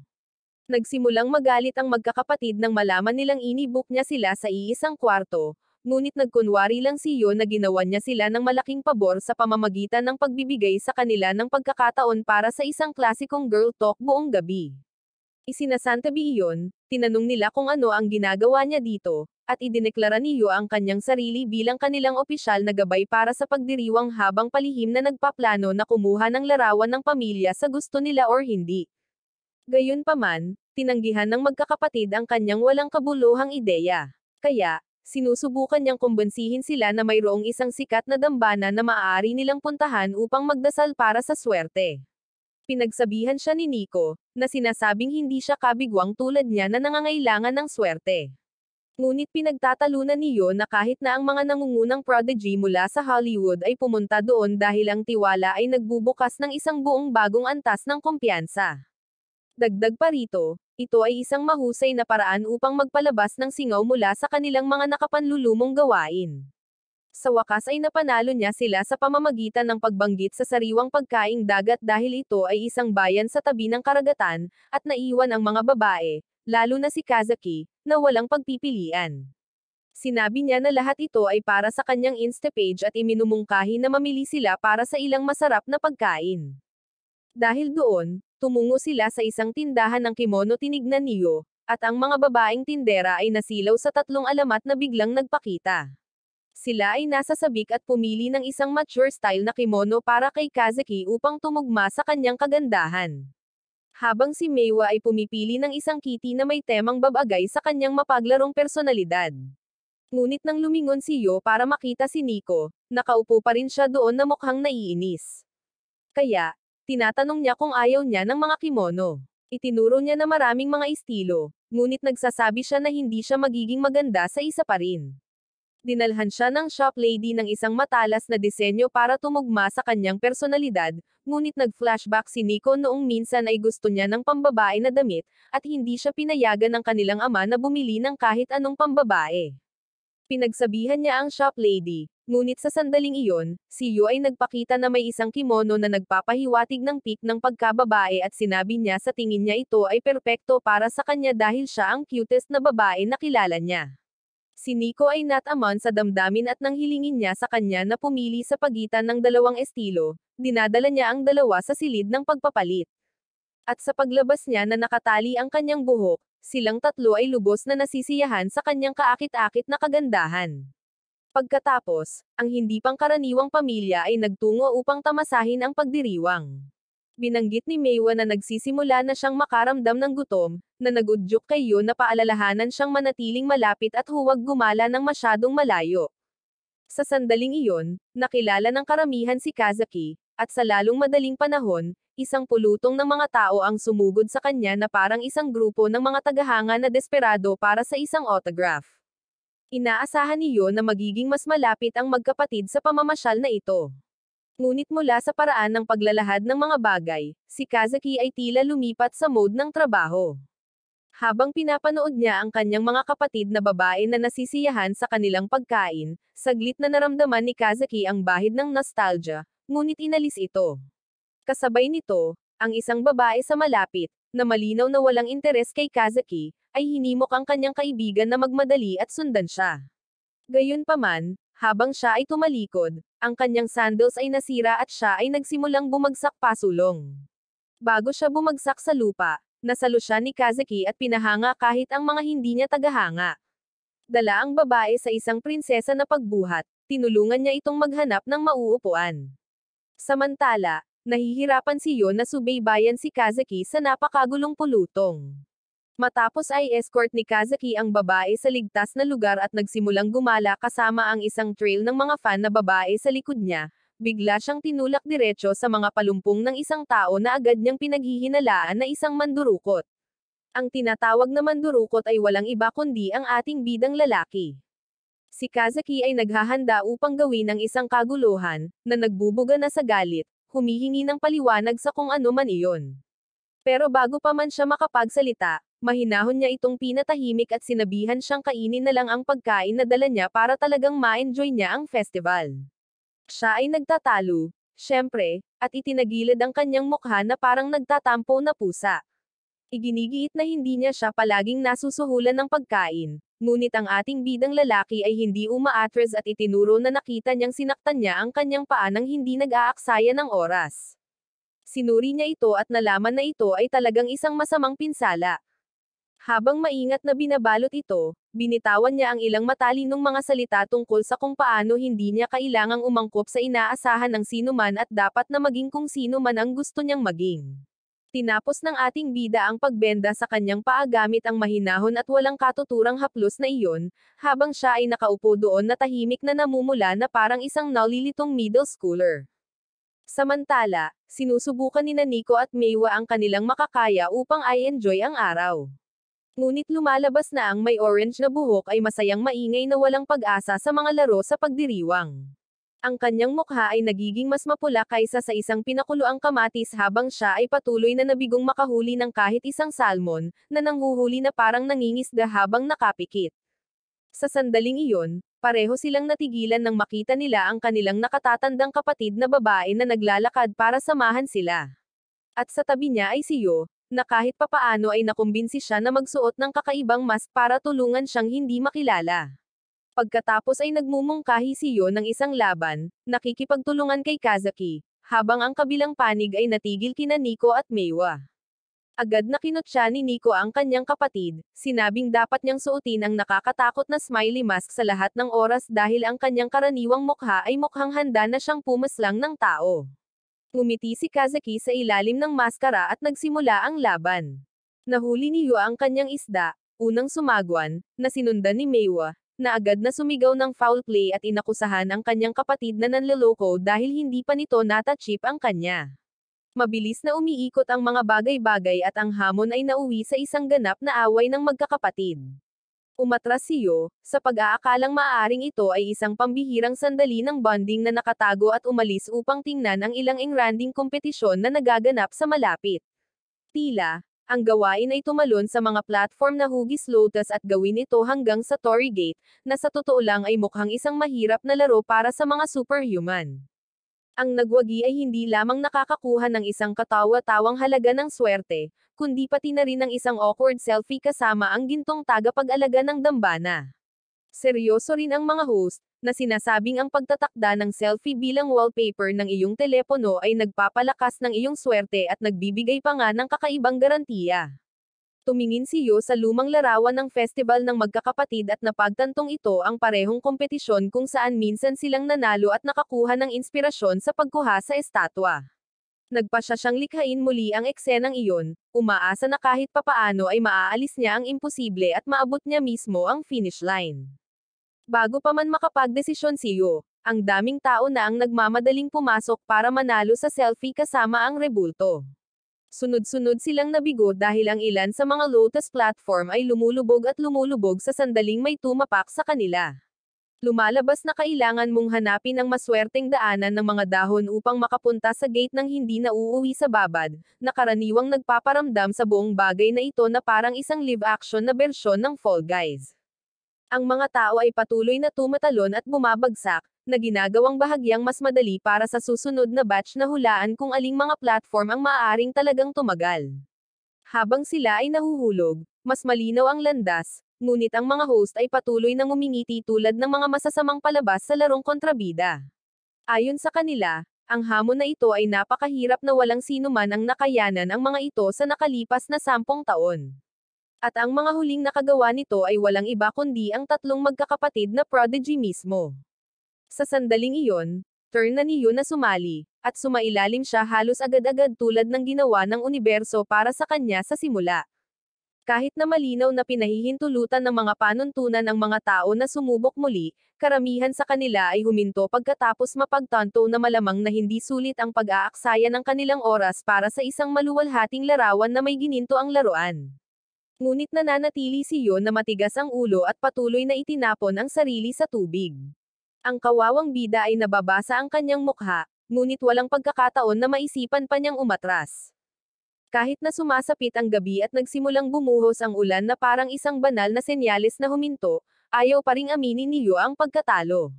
Nagsimulang magalit ang magkakapatid nang malaman nilang inibook niya sila sa iisang kwarto, ngunit nagkunwari lang si Yo na ginawan niya sila ng malaking pabor sa pamamagitan ng pagbibigay sa kanila ng pagkakataon para sa isang klasikong girl talk buong gabi. Isinasantabi iyon, tinanong nila kung ano ang ginagawa niya dito, at idineklara ni Yo ang kanyang sarili bilang kanilang opisyal na gabay para sa pagdiriwang habang palihim na nagpaplano na kumuha ng larawan ng pamilya sa gusto nila or hindi. Gayunpaman, tinanggihan ng magkakapatid ang kanyang walang kabuluhang ideya. Kaya, sinusubukan niyang kumbensihin sila na mayroong isang sikat na dambana na maaari nilang puntahan upang magdasal para sa swerte. Pinagsabihan siya ni Nico, na sinasabing hindi siya kabigwang tulad niya na nangangailangan ng swerte. Ngunit pinagtatalunan ni Yo na kahit na ang mga nangungunang prodigy mula sa Hollywood ay pumunta doon dahil ang tiwala ay nagbubukas ng isang buong bagong antas ng kumpiyansa. Dagdag pa rito, ito ay isang mahusay na paraan upang magpalabas ng singaw mula sa kanilang mga nakapanlulumong gawain. Sa wakas ay napanalo niya sila sa pamamagitan ng pagbanggit sa sariwang pagkaing dagat dahil ito ay isang bayan sa tabi ng karagatan, at naiwan ang mga babae, lalo na si Kazaki, na walang pagpipilian. Sinabi niya na lahat ito ay para sa kanyang Instapage at iminumungkahi na mamili sila para sa ilang masarap na pagkain. Dahil doon, tumungo sila sa isang tindahan ng kimono tinignan ni Yo, at ang mga babaeng tindera ay nasilaw sa tatlong alamat na biglang nagpakita. Sila ay nasa sabik at pumili ng isang mature style na kimono para kay Kazaki upang tumugma sa kanyang kagandahan. Habang si Meiwa ay pumipili ng isang kitty na may temang babagay sa kanyang mapaglarong personalidad. Ngunit nang lumingon si Yo para makita si Nico, nakaupo pa rin siya doon na mukhang naiinis. Kaya, tinatanong niya kung ayaw niya ng mga kimono. Itinuro niya na maraming mga estilo, ngunit nagsasabi siya na hindi siya magiging maganda sa isa pa rin. Dinalhan siya ng shop lady ng isang matalas na disenyo para tumugma sa kanyang personalidad, ngunit nag-flashback si Nico noong minsan ay gusto niya ng pambabae na damit, at hindi siya pinayagan ng kanilang ama na bumili ng kahit anong pambabae. Pinagsabihan niya ang shop lady, ngunit sa sandaling iyon, si Yo ay nagpakita na may isang kimono na nagpapahiwatig ng peak ng pagkababae at sinabi niya sa tingin niya ito ay perpekto para sa kanya dahil siya ang cutest na babae na kilala niya. Si Nico ay nataman sa damdamin at nang hilingin niya sa kanya na pumili sa pagitan ng dalawang estilo, dinadala niya ang dalawa sa silid ng pagpapalit. At sa paglabas niya na nakatali ang kanyang buhok, silang tatlo ay lubos na nasisiyahan sa kanyang kaakit-akit na kagandahan. Pagkatapos, ang hindi pangkaraniwang pamilya ay nagtungo upang tamasahin ang pagdiriwang. Binanggit ni Meiwa na nagsisimula na siyang makaramdam ng gutom, na nagudyok kay Yo na paalalahanan siyang manatiling malapit at huwag gumala ng masyadong malayo. Sa sandaling iyon, nakilala ng karamihan si Kazaki, at sa lalong madaling panahon, isang pulutong ng mga tao ang sumugod sa kanya na parang isang grupo ng mga tagahanga na desperado para sa isang autograph. Inaasahan ni Yo na magiging mas malapit ang magkapatid sa pamamasyal na ito. Ngunit mula sa paraan ng paglalahad ng mga bagay, si Kazaki ay tila lumipat sa mode ng trabaho. Habang pinapanood niya ang kanyang mga kapatid na babae na nasisiyahan sa kanilang pagkain, saglit na naramdaman ni Kazaki ang bahid ng nostalgia, ngunit inalis ito. Kasabay nito, ang isang babae sa malapit, na malinaw na walang interes kay Kazaki, ay hinimok ang kanyang kaibigan na magmadali at sundan siya. Gayunpaman, habang siya ay tumalikod, ang kanyang sandals ay nasira at siya ay nagsimulang bumagsak pasulong. Bago siya bumagsak sa lupa, nasalo siya ni Kazaki at pinahanga kahit ang mga hindi niya tagahanga. Dala ang babae sa isang prinsesa na pagbuhat, tinulungan niya itong maghanap ng mauupuan. Samantala, nahihirapan si Yon na subaybayan si Kazaki sa napakagulong pulutong. Matapos ay escort ni Kazaki ang babae sa ligtas na lugar at nagsimulang gumala kasama ang isang trail ng mga fan na babae sa likod niya, bigla siyang tinulak diretso sa mga palumpong ng isang tao na agad niyang pinaghihinalaan na isang mandurukot. Ang tinatawag na mandurukot ay walang iba kundi ang ating bidang lalaki. Si Kazaki ay naghahanda upang gawin ang isang kaguluhan, na nagbubuga na sa galit, humihingi ng paliwanag sa kung ano man iyon. Pero bago pa man siya makapagsalita, mahinahon niya itong pinatahimik at sinabihan siyang kainin na lang ang pagkain na dala niya para talagang ma-enjoy niya ang festival. Siya ay nagtatalo, syempre, at itinagilid ang kanyang mukha na parang nagtatampo na pusa. Iginigiit na hindi niya siya palaging nasusuhulan ng pagkain, ngunit ang ating bidang lalaki ay hindi umaatres at itinuro na nakita niyang sinaktan niya ang kanyang paa nang hindi nag-aaksaya ng oras. Sinuri niya ito at nalaman na ito ay talagang isang masamang pinsala. Habang maingat na binabalot ito, binitawan niya ang ilang matalinong mga salita tungkol sa kung paano hindi niya kailangang umangkop sa inaasahan ng sinuman at dapat na maging kung sino man ang gusto niyang maging. Tinapos ng ating bida ang pagbenda sa kanyang paa gamit ang mahinahon at walang katuturang haplos na iyon, habang siya ay nakaupo doon na tahimik na namumula na parang isang nalilitong middle schooler. Samantala, sinusubukan ni Nico at Meiwa ang kanilang makakaya upang i-enjoy ang araw. Ngunit lumalabas na ang may orange na buhok ay masayang maingay na walang pag-asa sa mga laro sa pagdiriwang. Ang kanyang mukha ay nagiging mas mapula kaysa sa isang pinakuluang kamatis habang siya ay patuloy na nabigong makahuli ng kahit isang salmon, na nanghuhuli na parang nangingisda habang nakapikit. Sa sandaling iyon, pareho silang natigilan nang makita nila ang kanilang nakatatandang kapatid na babae na naglalakad para samahan sila. At sa tabi niya ay si Yo, na kahit papaano ay nakumbinsi siya na magsuot ng kakaibang mask para tulungan siyang hindi makilala. Pagkatapos ay nagmumungkahi si Yo ng isang laban, nakikipagtulungan kay Kazaki, habang ang kabilang panig ay natigil kina Nico at Meiwa. Agad na kinutya ni Nico ang kanyang kapatid, sinabing dapat niyang suotin ang nakakatakot na smiley mask sa lahat ng oras dahil ang kanyang karaniwang mukha ay mukhang handa na siyang pumaslang ng tao. Ngumiti si Kazaki sa ilalim ng maskara at nagsimula ang laban. Nahuli ni Yo ang kanyang isda, unang sumagwan, na sinundan ni Meiwa, na agad na sumigaw ng foul play at inakusahan ang kanyang kapatid na nanloloko dahil hindi pa nito natachip ang kanya. Mabilis na umiikot ang mga bagay-bagay at ang hamon ay nauwi sa isang ganap na away ng magkakapatid. Umatras si Yo, sa pag-aakalang maaaring ito ay isang pambihirang sandali ng bonding na nakatago at umalis upang tingnan ang ilang engranding kompetisyon na nagaganap sa malapit. Tila, ang gawain ay tumalon sa mga platform na hugis lotus at gawin ito hanggang sa Torii Gate, na sa totoo lang ay mukhang isang mahirap na laro para sa mga superhuman. Ang nagwagi ay hindi lamang nakakakuha ng isang katawa-tawang halaga ng swerte, kundi pati na rin ng isang awkward selfie kasama ang gintong tagapag-alaga ng dambana. Seryoso rin ang mga host, na sinasabing ang pagtatakda ng selfie bilang wallpaper ng iyong telepono ay nagpapalakas ng iyong swerte at nagbibigay pa nga ng kakaibang garantiya. Tumingin si Yo sa lumang larawan ng festival ng magkakapatid at napagtantong ito ang parehong kompetisyon kung saan minsan silang nanalo at nakakuha ng inspirasyon sa pagkuha sa estatwa. Nagpasya siyang likhain muli ang eksenang iyon, umaasa na kahit papaano ay maaalis niya ang imposible at maabot niya mismo ang finish line. Bago pa man makapagdesisyon si Yo, ang daming tao na ang nagmamadaling pumasok para manalo sa selfie kasama ang rebulto. Sunod-sunod silang nabigo dahil ang ilan sa mga lotus platform ay lumulubog at lumulubog sa sandaling may tumapak sa kanila. Lumalabas na kailangan mong hanapin ang maswerteng daanan ng mga dahon upang makapunta sa gate ng hindi na uuwi sa babad, na karaniwang nagpaparamdam sa buong bagay na ito na parang isang live-action na bersyon ng Fall Guys. Ang mga tao ay patuloy na tumatalon at bumabagsak, na ginagawang bahagyang mas madali para sa susunod na batch na hulaan kung aling mga platform ang maaaring talagang tumagal. Habang sila ay nahuhulog, mas malinaw ang landas, ngunit ang mga host ay patuloy nang umingiti tulad ng mga masasamang palabas sa larong kontrabida. Ayon sa kanila, ang hamon na ito ay napakahirap na walang sino man ang nakayanan ang mga ito sa nakalipas na 10 taon. At ang mga huling nakagawa nito ay walang iba kundi ang tatlong magkakapatid na prodigy mismo. Sa sandaling iyon, turn na ni Yu na sumali, at sumailalim siya halos agad-agad tulad ng ginawa ng universo para sa kanya sa simula. Kahit na malinaw na pinahihintulutan ng mga panuntunan ang mga tao na sumubok muli, karamihan sa kanila ay huminto pagkatapos mapagtanto na malamang na hindi sulit ang pag-aaksaya ng kanilang oras para sa isang maluwalhating larawan na may gininto ang laruan. Ngunit nananatili si Yon na matigas ang ulo at patuloy na itinapon ang sarili sa tubig. Ang kawawang bida ay nababasa ang kanyang mukha, ngunit walang pagkakataon na maisipan pa niyang umatras. Kahit na sumasapit ang gabi at nagsimulang bumuhos ang ulan na parang isang banal na senyales na huminto, ayaw pa ring aminin ni Yu ang pagkatalo.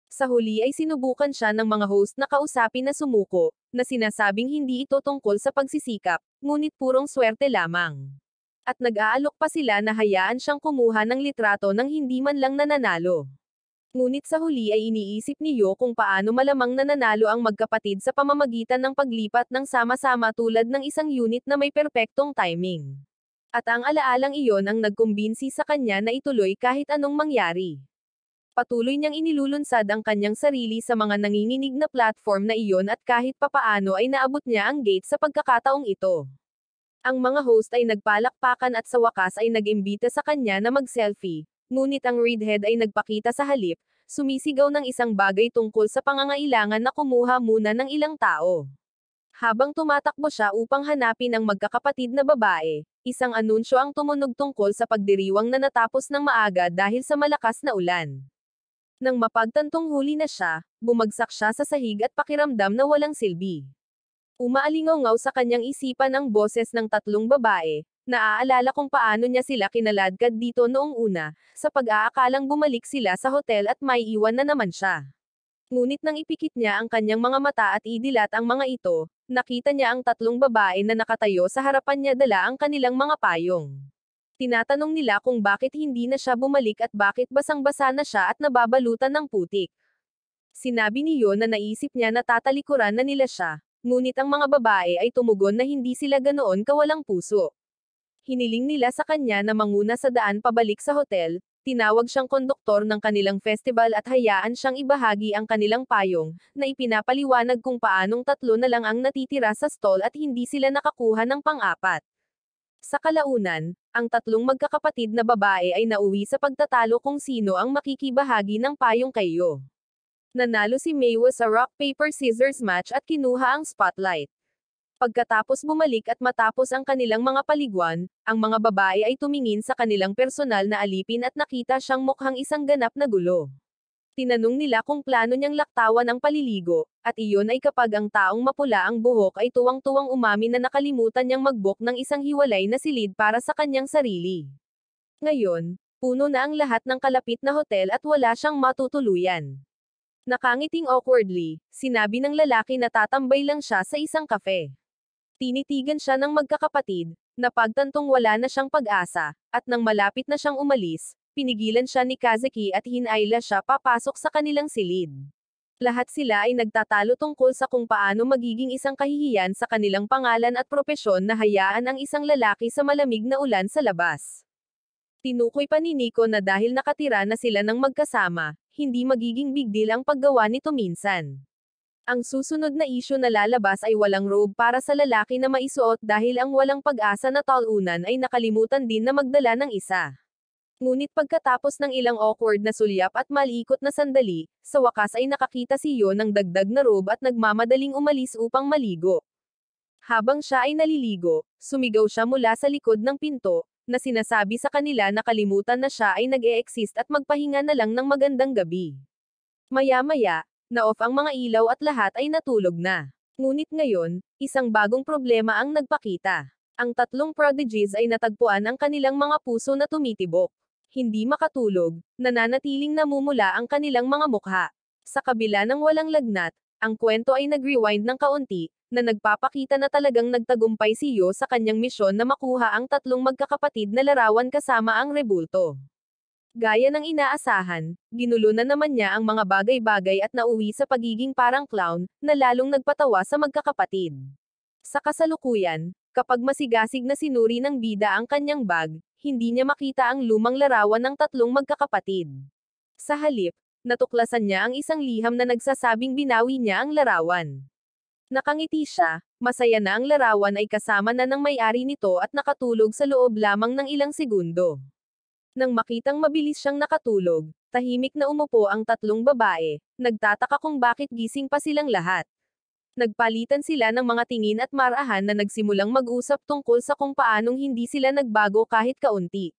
Sa huli ay sinubukan siya ng mga host na kausapin na sumuko, na sinasabing hindi ito tungkol sa pagsisikap, ngunit purong swerte lamang. At nag-aalok pa sila na hayaan siyang kumuha ng litrato ng hindi man lang nananalo. Ngunit sa huli ay iniisip ni Yo kung paano malamang nananalo ang magkapatid sa pamamagitan ng paglipat ng sama-sama tulad ng isang unit na may perpektong timing. At ang alaalang iyon ang nagkumbinsi sa kanya na ituloy kahit anong mangyari. Patuloy niyang inilulunsad ang kanyang sarili sa mga nanginginig na platform na iyon at kahit papaano ay naabot niya ang gate sa pagkakataong ito. Ang mga host ay nagpalakpakan at sa wakas ay nag-imbita sa kanya na mag-selfie. Ngunit ang redhead ay nagpakita sa halip, sumisigaw ng isang bagay tungkol sa pangangailangan na kumuha muna ng ilang tao. Habang tumatakbo siya upang hanapin ang magkakapatid na babae, isang anunsyo ang tumunog tungkol sa pagdiriwang na natapos ng maaga dahil sa malakas na ulan. Nang mapagtantong huli na siya, bumagsak siya sa sahig at pakiramdam na walang silbi. Umaalingaw sa kanyang isipan ang boses ng tatlong babae. Naaalala kung paano niya sila kinaladkad dito noong una, sa pag-aakalang bumalik sila sa hotel at may iwan na naman siya. Ngunit nang ipikit niya ang kanyang mga mata at idilat ang mga ito, nakita niya ang tatlong babae na nakatayo sa harapan niya dala ang kanilang mga payong. Tinatanong nila kung bakit hindi na siya bumalik at bakit basang-basa na siya at nababalutan ng putik. Sinabi ni Yon na naisip niya na tatalikuran na nila siya, ngunit ang mga babae ay tumugon na hindi sila ganoon kawalang puso. Hiniling nila sa kanya na manguna sa daan pabalik sa hotel, tinawag siyang konduktor ng kanilang festival at hayaan siyang ibahagi ang kanilang payong, na ipinapaliwanag kung paanong tatlo na lang ang natitira sa stall at hindi sila nakakuha ng pang-apat. Sa kalaunan, ang tatlong magkakapatid na babae ay nauwi sa pagtatalo kung sino ang makikibahagi ng payong kayo. Nanalo si Maywa sa rock paper scissors match at kinuha ang spotlight. Pagkatapos bumalik at matapos ang kanilang mga paliguan, ang mga babae ay tumingin sa kanilang personal na alipin at nakita siyang mukhang isang ganap na gulo. Tinanong nila kung plano niyang laktawan ang paliligo, at iyon ay kapag ang taong mapula ang buhok ay tuwang-tuwang umamin na nakalimutan niyang mag-book ng isang hiwalay na silid para sa kanyang sarili. Ngayon, puno na ang lahat ng kalapit na hotel at wala siyang matutuluyan. Nakangiting awkwardly, sinabi ng lalaki na tatambay lang siya sa isang kafe. Tinitigan siya ng magkakapatid, napagtantong wala na siyang pag-asa, at nang malapit na siyang umalis, pinigilan siya ni Kazuki at hinayla siya papasok sa kanilang silid. Lahat sila ay nagtatalo tungkol sa kung paano magiging isang kahihiyan sa kanilang pangalan at propesyon na hayaan ang isang lalaki sa malamig na ulan sa labas. Tinukoy pa ni Nico na dahil nakatira na sila ng magkasama, hindi magiging big deal ang paggawa nito minsan. Ang susunod na isyu na lalabas ay walang robe para sa lalaki na maisuot dahil ang walang pag-asa na talunan ay nakalimutan din na magdala ng isa. Ngunit pagkatapos ng ilang awkward na sulyap at malikot na sandali, sa wakas ay nakakita si Yon ng dagdag na robe at nagmamadaling umalis upang maligo. Habang siya ay naliligo, sumigaw siya mula sa likod ng pinto, na sinasabi sa kanila na kalimutan na siya ay nag-e-exist at magpahinga na lang ng magandang gabi. Maya-maya, na-off ang mga ilaw at lahat ay natulog na. Ngunit ngayon, isang bagong problema ang nagpakita. Ang tatlong prodigies ay natagpuan ang kanilang mga puso na tumitibok. Hindi makatulog, nananatiling namumula ang kanilang mga mukha. Sa kabila ng walang lagnat, ang kwento ay nag-rewind ng kaunti, na nagpapakita na talagang nagtagumpay si Yo sa kanyang misyon na makuha ang tatlong magkakapatid na larawan kasama ang rebulto. Gaya ng inaasahan, ginulo na naman niya ang mga bagay-bagay at nauwi sa pagiging parang clown, na lalong nagpatawa sa magkakapatid. Sa kasalukuyan, kapag masigasig na sinuri ng bida ang kanyang bag, hindi niya makita ang lumang larawan ng tatlong magkakapatid. Sa halip, natuklasan niya ang isang liham na nagsasabing binawi niya ang larawan. Nakangiti siya, masaya na ang larawan ay kasama na ng may-ari nito at nakatulog sa loob lamang ng ilang segundo. Nang makitang mabilis siyang nakatulog, tahimik na umupo ang tatlong babae, nagtataka kung bakit gising pa silang lahat. Nagpalitan sila ng mga tingin at marahan na nagsimulang mag-usap tungkol sa kung paanong hindi sila nagbago kahit kaunti.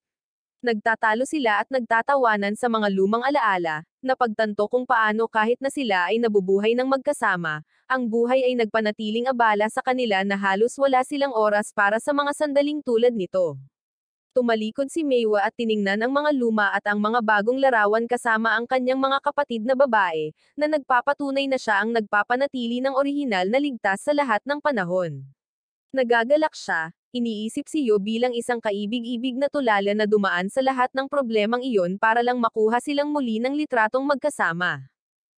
Nagtatalo sila at nagtatawanan sa mga lumang alaala, na pagtanto kung paano kahit na sila ay nabubuhay ng magkasama, ang buhay ay nagpanatiling abala sa kanila na halos wala silang oras para sa mga sandaling tulad nito. Tumalikod si Meiwa at tiningnan ang mga luma at ang mga bagong larawan kasama ang kanyang mga kapatid na babae, na nagpapatunay na siya ang nagpapanatili ng orihinal na ligtas sa lahat ng panahon. Nagagalak siya, iniisip si Yo bilang isang kaibig-ibig na tulala na dumaan sa lahat ng problemang iyon para lang makuha silang muli ng litratong magkasama.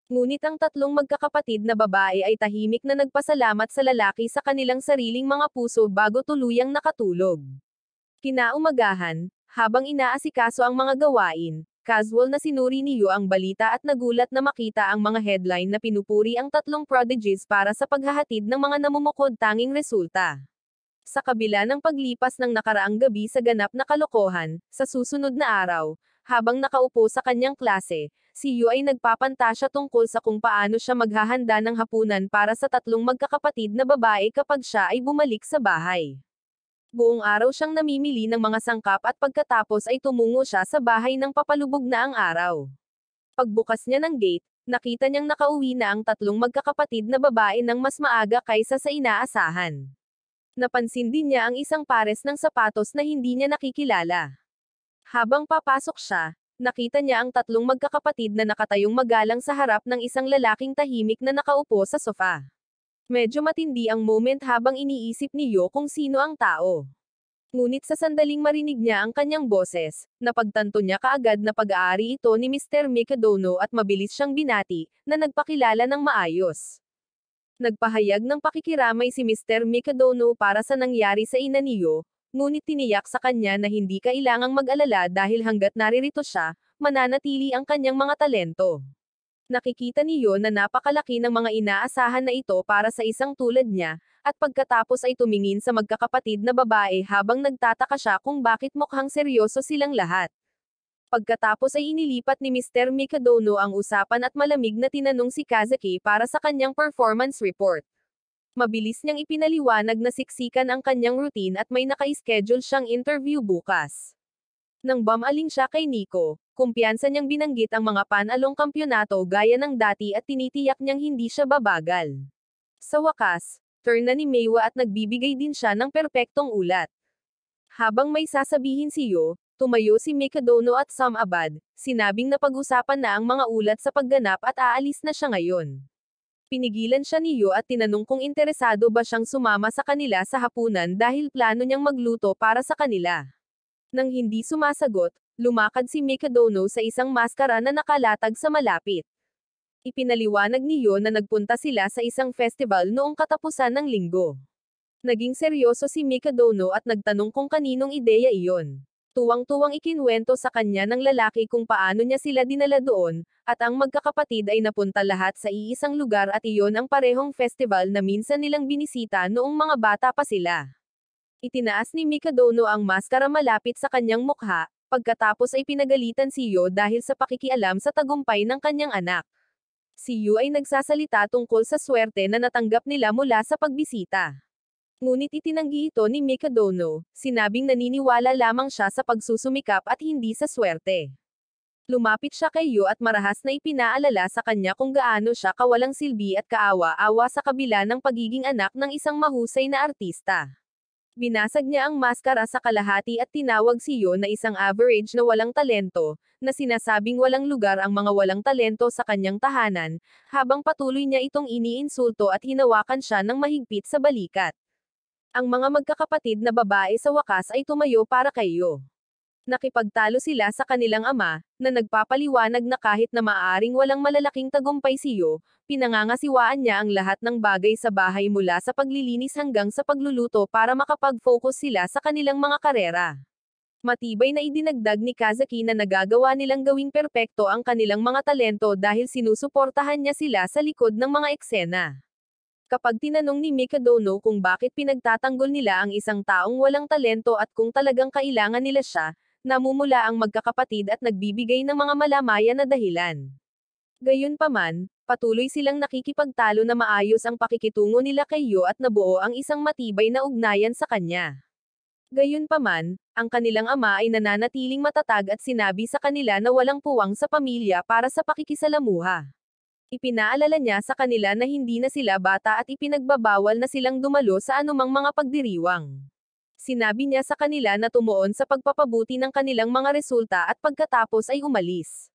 Ngunit ang tatlong magkakapatid na babae ay tahimik na nagpasalamat sa lalaki sa kanilang sariling mga puso bago tuluyang nakatulog. Kinaumagahan, habang inaasikaso ang mga gawain, casual na sinuri ni Yo ang balita at nagulat na makita ang mga headline na pinupuri ang tatlong prodigies para sa paghahatid ng mga namumukod tanging resulta. Sa kabila ng paglipas ng nakaraang gabi sa ganap na kalokohan, sa susunod na araw, habang nakaupo sa kanyang klase, si Yu ay nagpapantasya tungkol sa kung paano siya maghahanda ng hapunan para sa tatlong magkakapatid na babae kapag siya ay bumalik sa bahay. Buong araw siyang namimili ng mga sangkap at pagkatapos ay tumungo siya sa bahay ng papalubog na ang araw. Pagbukas niya ng gate, nakita niyang nakauwi na ang tatlong magkakapatid na babae ng mas maaga kaysa sa inaasahan. Napansin din niya ang isang pares ng sapatos na hindi niya nakikilala. Habang papasok siya, nakita niya ang tatlong magkakapatid na nakatayong magalang sa harap ng isang lalaking tahimik na nakaupo sa sofa. Medyo matindi ang moment habang iniisip ni Yo kung sino ang tao. Ngunit sa sandaling marinig niya ang kanyang boses, napagtanto niya kaagad na pag-aari ito ni Mr. Mikadono at mabilis siyang binati, na nagpakilala ng maayos. Nagpahayag ng pakikiramay si Mr. Mikadono para sa nangyari sa ina ni Yo, ngunit tiniyak sa kanya na hindi kailangang mag-alala dahil hanggat naririto siya, mananatili ang kanyang mga talento. Nakikita ni Yo na napakalaki ng mga inaasahan na ito para sa isang tulad niya, at pagkatapos ay tumingin sa magkakapatid na babae habang nagtataka siya kung bakit mukhang seryoso silang lahat. Pagkatapos ay inilipat ni Mr. Mikadono ang usapan at malamig na tinanong si Kazaki para sa kanyang performance report. Mabilis niyang ipinaliwanag na siksikan ang kanyang routine at may naka-schedule siyang interview bukas. Nang bumaling siya kay Nico, kumpiyansa niyang binanggit ang mga panalong kampyonato gaya ng dati at tinitiyak niyang hindi siya babagal. Sa wakas, turn na ni Meiwa at nagbibigay din siya ng perpektong ulat. Habang may sasabihin si Yo, tumayo si Mikadono at Sam Abad, sinabing na pag-usapan na ang mga ulat sa pagganap at aalis na siya ngayon. Pinigilan siya ni Yo at tinanong kung interesado ba siyang sumama sa kanila sa hapunan dahil plano niyang magluto para sa kanila. Nang hindi sumasagot, lumakad si Mikadono sa isang maskara na nakalatag sa malapit. Ipinaliwanag ni Yo na nagpunta sila sa isang festival noong katapusan ng linggo. Naging seryoso si Mikadono at nagtanong kung kaninong ideya iyon. Tuwang-tuwang ikinwento sa kanya ng lalaki kung paano niya sila dinala doon, at ang magkakapatid ay napunta lahat sa iisang lugar at iyon ang parehong festival na minsan nilang binisita noong mga bata pa sila. Itinaas ni Mikadono ang maskara malapit sa kanyang mukha, pagkatapos ay pinagalitan si Yo dahil sa pakikialam sa tagumpay ng kanyang anak. Si Yo ay nagsasalita tungkol sa swerte na natanggap nila mula sa pagbisita. Ngunit itinanggi ito ni Mikadono, sinabing naniniwala lamang siya sa pagsusumikap at hindi sa swerte. Lumapit siya kay Yo at marahas na ipinaalala sa kanya kung gaano siya kawalang silbi at kaawa-awa sa kabila ng pagiging anak ng isang mahusay na artista. Binasag niya ang maskara sa kalahati at tinawag si Yo na isang average na walang talento, na sinasabing walang lugar ang mga walang talento sa kanyang tahanan, habang patuloy niya itong iniinsulto at hinawakan siya ng mahigpit sa balikat. Ang mga magkakapatid na babae sa wakas ay tumayo para kay Yo. Nakipagtalo sila sa kanilang ama, na nagpapaliwanag na kahit na maaaring walang malalaking tagumpay si Yo, pinangangasiwaan niya ang lahat ng bagay sa bahay mula sa paglilinis hanggang sa pagluluto para makapag-focus sila sa kanilang mga karera. Matibay na idinagdag ni Kazaki na nagagawa nilang gawing perpekto ang kanilang mga talento dahil sinusuportahan niya sila sa likod ng mga eksena. Kapag tinanong ni Mikadono kung bakit pinagtatanggol nila ang isang taong walang talento at kung talagang kailangan nila siya, namumula ang magkakapatid at nagbibigay ng mga malamaya na dahilan. Gayunpaman, patuloy silang nakikipagtalo na maayos ang pakikitungo nila kay Yo at nabuo ang isang matibay na ugnayan sa kanya. Gayunpaman, ang kanilang ama ay nananatiling matatag at sinabi sa kanila na walang puwang sa pamilya para sa pakikisalamuha. Ipinaalala niya sa kanila na hindi na sila bata at ipinagbabawal na silang dumalo sa anumang mga pagdiriwang. Sinabi niya sa kanila na tumuon sa pagpapabuti ng kanilang mga resulta at pagkatapos ay umalis.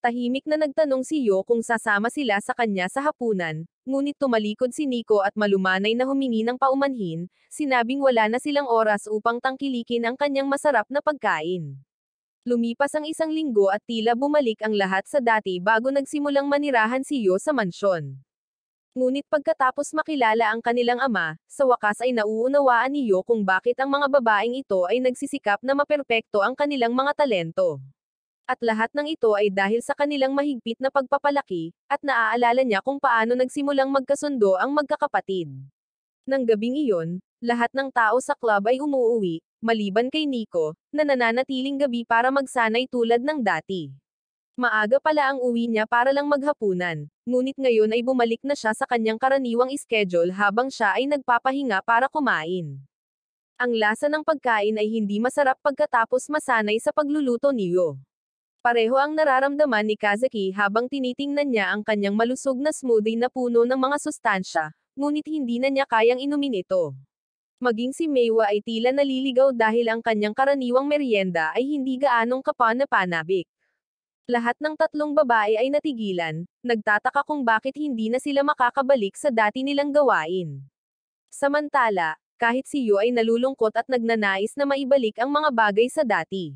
Tahimik na nagtanong si Yo kung sasama sila sa kanya sa hapunan, ngunit tumalikod si Nico at malumanay na humingi ng paumanhin, sinabing wala na silang oras upang tangkilikin ang kanyang masarap na pagkain. Lumipas ang isang linggo at tila bumalik ang lahat sa dati bago nagsimulang manirahan si Yo sa mansyon. Ngunit pagkatapos makilala ang kanilang ama, sa wakas ay nauunawaan ni Yo kung bakit ang mga babaeng ito ay nagsisikap na maperpekto ang kanilang mga talento. At lahat ng ito ay dahil sa kanilang mahigpit na pagpapalaki, at naaalala niya kung paano nagsimulang magkasundo ang magkakapatid. Nang gabing iyon, lahat ng tao sa club ay umuuwi, maliban kay Nico, na nananatiling gabi para magsanay tulad ng dati. Maaga pala ang uwi niya para lang maghapunan, ngunit ngayon ay bumalik na siya sa kanyang karaniwang schedule habang siya ay nagpapahinga para kumain. Ang lasa ng pagkain ay hindi masarap pagkatapos masanay sa pagluluto niyo. Pareho ang nararamdaman ni Kazaki habang tinitingnan niya ang kanyang malusog na smoothie na puno ng mga sustansya, ngunit hindi na niya kayang inumin ito. Maging si Meiwa ay tila naliligaw dahil ang kanyang karaniwang merienda ay hindi gaanong kapana-panabik. Lahat ng tatlong babae ay natigilan, nagtataka kung bakit hindi na sila makakabalik sa dati nilang gawain. Samantala, kahit si Yu ay nalulungkot at nagnanais na maibalik ang mga bagay sa dati.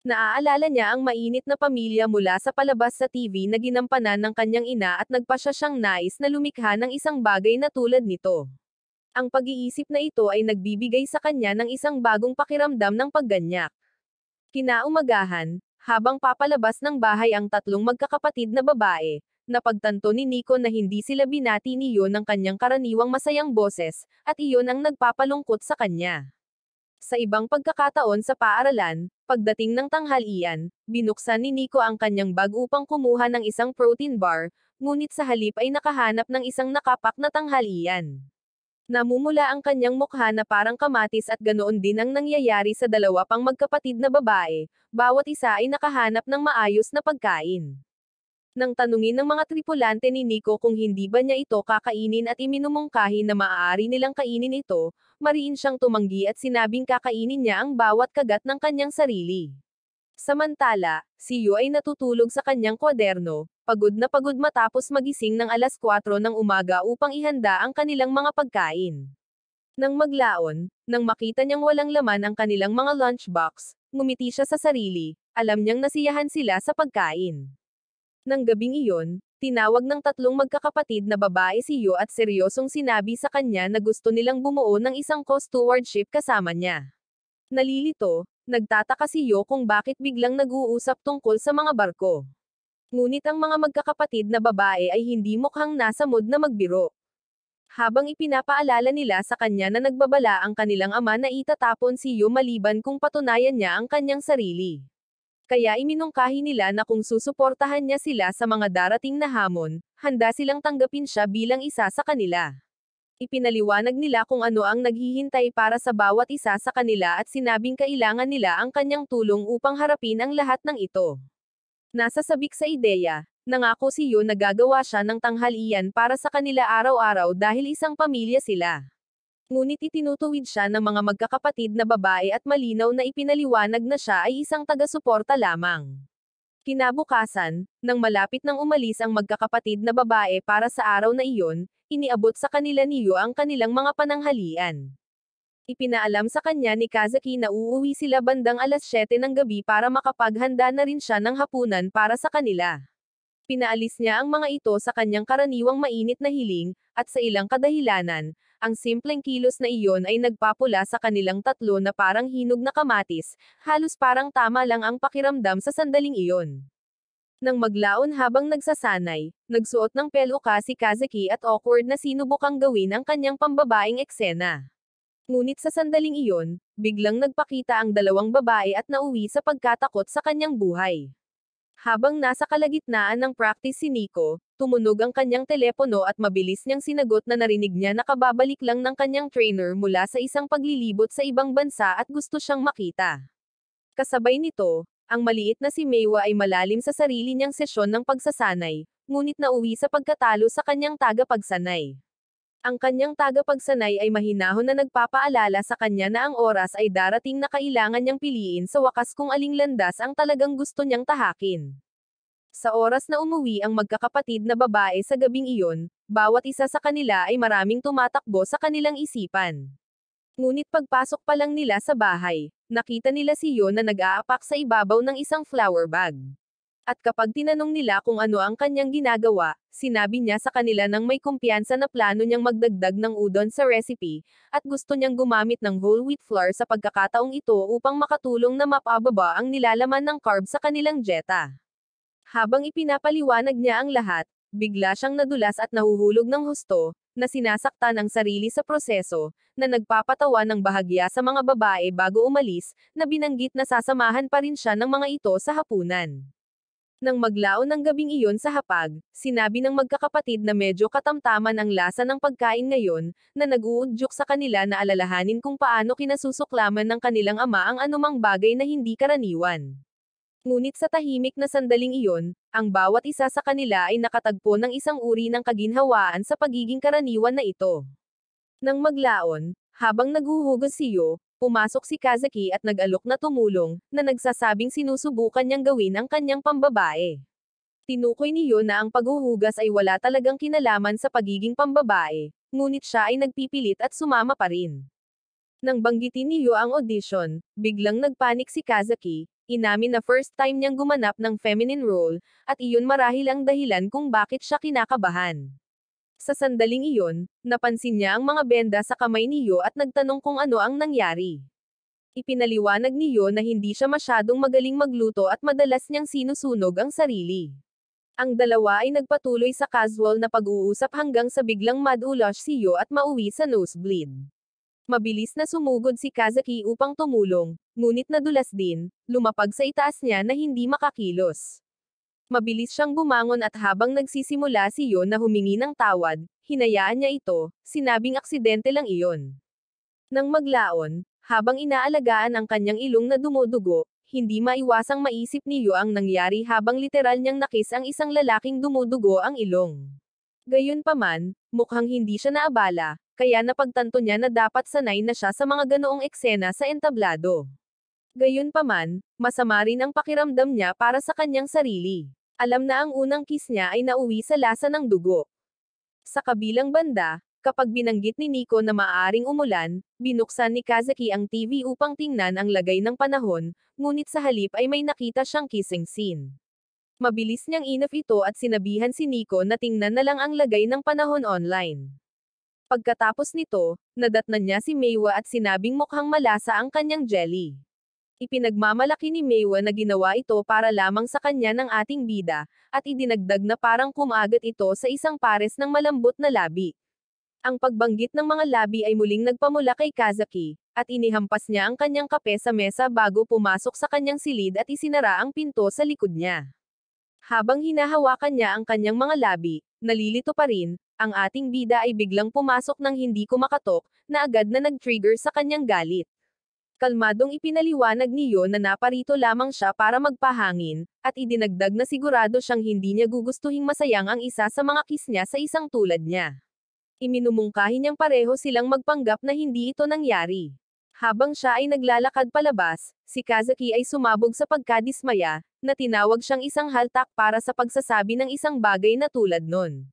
Naaalala niya ang mainit na pamilya mula sa palabas sa TV na ginampanan ng kanyang ina at nagpasya siyang nais na lumikha ng isang bagay na tulad nito. Ang pag-iisip na ito ay nagbibigay sa kanya ng isang bagong pakiramdam ng pagganyak. Kinaumagahan, habang papalabas ng bahay ang tatlong magkakapatid na babae, napagtanto ni Nico na hindi sila binati ni Yon ng kanyang karaniwang masayang boses, at iyon ang nagpapalungkot sa kanya. Sa ibang pagkakataon sa paaralan, pagdating ng tanghalian, binuksan ni Nico ang kanyang bag upang kumuha ng isang protein bar, ngunit sa halip ay nakahanap ng isang nakapak na tanghalian. Namumula ang kanyang mukha na parang kamatis at ganoon din ang nangyayari sa dalawa pang magkapatid na babae, bawat isa ay nakahanap ng maayos na pagkain. Nang tanungin ng mga tripulante ni Nico kung hindi ba niya ito kakainin at iminumungkahi na maaari nilang kainin ito, mariin siyang tumanggi at sinabing kakainin niya ang bawat kagat ng kanyang sarili. Samantala, si Yu ay natutulog sa kanyang kwaderno, pagod na pagod matapos magising ng alas 4 ng umaga upang ihanda ang kanilang mga pagkain. Nang maglaon, nang makita niyang walang laman ang kanilang mga lunchbox, ngumiti siya sa sarili, alam niyang nasiyahan sila sa pagkain. Nang gabing iyon, tinawag ng tatlong magkakapatid na babae si Yu at seryosong sinabi sa kanya na gusto nilang bumuo ng isang co-stewardship kasama niya. Nalilito, nagtataka si Yu kung bakit biglang nag-uusap tungkol sa mga barko. Ngunit ang mga magkakapatid na babae ay hindi mukhang nasa mood na magbiro. Habang ipinapaalala nila sa kanya na nagbabala ang kanilang ama na itatapon si Yu maliban kung patunayan niya ang kanyang sarili. Kaya iminungkahi nila na kung susuportahan niya sila sa mga darating na hamon, handa silang tanggapin siya bilang isa sa kanila. Ipinaliwanag nila kung ano ang naghihintay para sa bawat isa sa kanila at sinabing kailangan nila ang kanyang tulong upang harapin ang lahat ng ito. Nasa sabik sa ideya, nangako si Yu na gagawa siya ng tanghalian para sa kanila araw-araw dahil isang pamilya sila. Ngunit itinutuwid siya ng mga magkakapatid na babae at malinaw na ipinaliwanag na siya ay isang taga-suporta lamang. Kinabukasan, nang malapit nang umalis ang magkakapatid na babae para sa araw na iyon, iniabot sa kanila ni Yu ang kanilang mga pananghalian. Ipinaalam sa kanya ni Kazaki na uuwi sila bandang alas 7 ng gabi para makapaghanda na rin siya ng hapunan para sa kanila. Pinaalis niya ang mga ito sa kanyang karaniwang mainit na hiling, at sa ilang kadahilanan, ang simpleng kilos na iyon ay nagpapula sa kanilang tatlo na parang hinog na kamatis, halos parang tama lang ang pakiramdam sa sandaling iyon. Nang maglaon habang nagsasanay, nagsuot ng peluka si Kazaki at awkward na sinubukang gawin ang kanyang pambabaing eksena. Ngunit sa sandaling iyon, biglang nagpakita ang dalawang babae at nauwi sa pagkatakot sa kanyang buhay. Habang nasa kalagitnaan ng practice si Nico, tumunog ang kanyang telepono at mabilis niyang sinagot na narinig niya na kababalik lang ng kanyang trainer mula sa isang paglilibot sa ibang bansa at gusto siyang makita. Kasabay nito, ang maliit na si Meiwa ay malalim sa sarili niyang sesyon ng pagsasanay, ngunit nauwi sa pagkatalo sa kanyang tagapagsanay. Ang kanyang tagapagsanay ay mahinahon na nagpapaalala sa kanya na ang oras ay darating na kailangan niyang piliin sa wakas kung aling landas ang talagang gusto niyang tahakin. Sa oras na umuwi ang magkakapatid na babae sa gabing iyon, bawat isa sa kanila ay maraming tumatakbo sa kanilang isipan. Ngunit pagpasok pa lang nila sa bahay, nakita nila si Yo na nag-aapak sa ibabaw ng isang flower bag. At kapag tinanong nila kung ano ang kanyang ginagawa, sinabi niya sa kanila nang may kumpiyansa na plano niyang magdagdag ng udon sa recipe, at gusto niyang gumamit ng whole wheat flour sa pagkakataong ito upang makatulong na mapababa ang nilalaman ng carb sa kanilang dieta. Habang ipinapaliwanag niya ang lahat, bigla siyang nadulas at nahuhulog ng husto, na sinasaktan ang sarili sa proseso, na nagpapatawa ng bahagya sa mga babae bago umalis, na binanggit na sasamahan pa rin siya ng mga ito sa hapunan. Nang maglaon ng gabing iyon sa hapag, sinabi ng magkakapatid na medyo katamtaman ang lasa ng pagkain ngayon, na nag-uudyok sa kanila na alalahanin kung paano kinasusuklaman ng kanilang ama ang anumang bagay na hindi karaniwan. Ngunit sa tahimik na sandaling iyon, ang bawat isa sa kanila ay nakatagpo ng isang uri ng kaginhawaan sa pagiging karaniwan na ito. Nang maglaon, habang naghuhugas si Yo, pumasok si Kazaki at nag-alok na tumulong, na nagsasabing sinusubukan niyang gawin ang kanyang pambabae. Tinukoy ni Yo na ang paghuhugas ay wala talagang kinalaman sa pagiging pambabae, ngunit siya ay nagpipilit at sumama pa rin. Nang banggitin ni Yo ang audition, biglang nagpanik si Kazaki, inamin na first time niyang gumanap ng feminine role, at iyon marahil ang dahilan kung bakit siya kinakabahan. Sa sandaling iyon, napansin niya ang mga benda sa kamay ni Yo at nagtanong kung ano ang nangyari. Ipinaliwanag ni Yo na hindi siya masyadong magaling magluto at madalas niyang sinusunog ang sarili. Ang dalawa ay nagpatuloy sa casual na pag-uusap hanggang sa biglang madulas si Yo at mauwi sa nosebleed. Mabilis na sumugod si Kazaki upang tumulong, ngunit nadulas din, lumapag sa itaas niya na hindi makakilos. Mabilis siyang bumangon at habang nagsisimula si Yo na humingi ng tawad, hinayaan niya ito, sinabing aksidente lang iyon. Nang maglaon, habang inaalagaan ang kanyang ilong na dumudugo, hindi maiwasang maisip ni Yo ang nangyari habang literal niyang nakis ang isang lalaking dumudugo ang ilong. Gayunpaman, mukhang hindi siya naabala, kaya napagtanto niya na dapat sanay na siya sa mga ganoong eksena sa entablado. Gayunpaman, masama rin ang pakiramdam niya para sa kanyang sarili. Alam na ang unang kiss niya ay nauwi sa lasa ng dugo. Sa kabilang banda, kapag binanggit ni Nico na maaaring umulan, binuksan ni Kazaki ang TV upang tingnan ang lagay ng panahon, ngunit sa halip ay may nakita siyang kissing scene. Mabilis niyang inaf ito at sinabihan si Nico na tingnan na lang ang lagay ng panahon online. Pagkatapos nito, nadatnan niya si Meiwa at sinabing mukhang malasa ang kanyang jelly. Ipinagmamalaki ni Meiwa na ginawa ito para lamang sa kanya ng ating bida, at idinagdag na parang kumagat ito sa isang pares ng malambot na labi. Ang pagbanggit ng mga labi ay muling nagpamula kay Kazaki, at inihampas niya ang kanyang kape sa mesa bago pumasok sa kanyang silid at isinara ang pinto sa likod niya. Habang hinahawakan niya ang kanyang mga labi, nalilito pa rin, ang ating bida ay biglang pumasok ng hindi kumakatok, na agad na nag-trigger sa kanyang galit. Kalmadong ipinaliwanag ni Yo na naparito lamang siya para magpahangin, at idinagdag na sigurado siyang hindi niya gugustuhing masayang ang isa sa mga kiss niya sa isang tulad niya. Iminumungkahi niyang pareho silang magpanggap na hindi ito nangyari. Habang siya ay naglalakad palabas, si Kazaki ay sumabog sa pagkadismaya, na tinawag siyang isang haltak para sa pagsasabi ng isang bagay na tulad nun.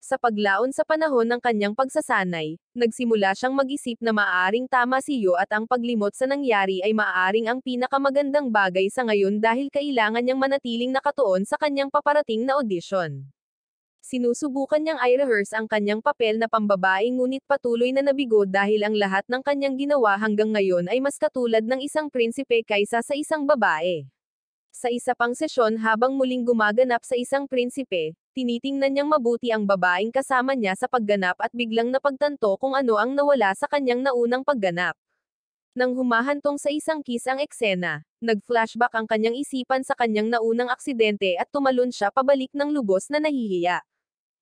Sa paglaon sa panahon ng kanyang pagsasanay, nagsimula siyang mag-isip na maaaring tama si Yo at ang paglimot sa nangyari ay maaaring ang pinakamagandang bagay sa ngayon dahil kailangan niyang manatiling nakatuon sa kanyang paparating na audition. Sinusubukan niyang i-rehearse ang kanyang papel na pambabae ngunit patuloy na nabigo dahil ang lahat ng kanyang ginawa hanggang ngayon ay mas katulad ng isang prinsipe kaysa sa isang babae. Sa isa pang sesyon habang muling gumaganap sa isang prinsipe, tinitingnan niyang mabuti ang babaeng kasama niya sa pagganap at biglang napagtanto kung ano ang nawala sa kanyang naunang pagganap. Nang humahantong sa isang kiss ang eksena, nag-flashback ang kanyang isipan sa kanyang naunang aksidente at tumalon siya pabalik ng lubos na nahihiya.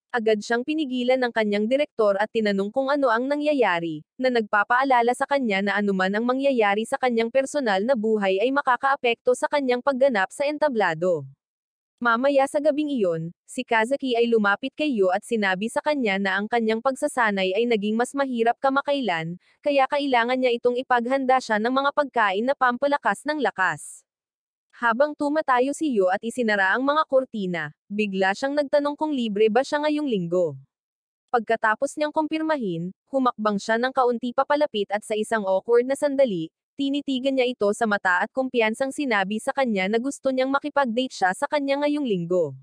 Agad siyang pinigilan ng kanyang direktor at tinanong kung ano ang nangyayari, na nagpapaalala sa kanya na anuman ang mangyayari sa kanyang personal na buhay ay makakaapekto sa kanyang pagganap sa entablado. Mamaya sa gabing iyon, si Kazaki ay lumapit kay Yo at sinabi sa kanya na ang kanyang pagsasanay ay naging mas mahirap kamakailan, kaya kailangan niya itong ipaghanda siya ng mga pagkain na pampalakas ng lakas. Habang tumatayo si Yo at isinara ang mga kurtina, bigla siyang nagtanong kung libre ba siya ngayong linggo. Pagkatapos niyang kumpirmahin, humakbang siya ng kaunti papalapit at sa isang awkward na sandali, tinitigan niya ito sa mata at kumpiyansang sinabi sa kanya na gusto niyang makipag-date siya sa kanya ngayong linggo.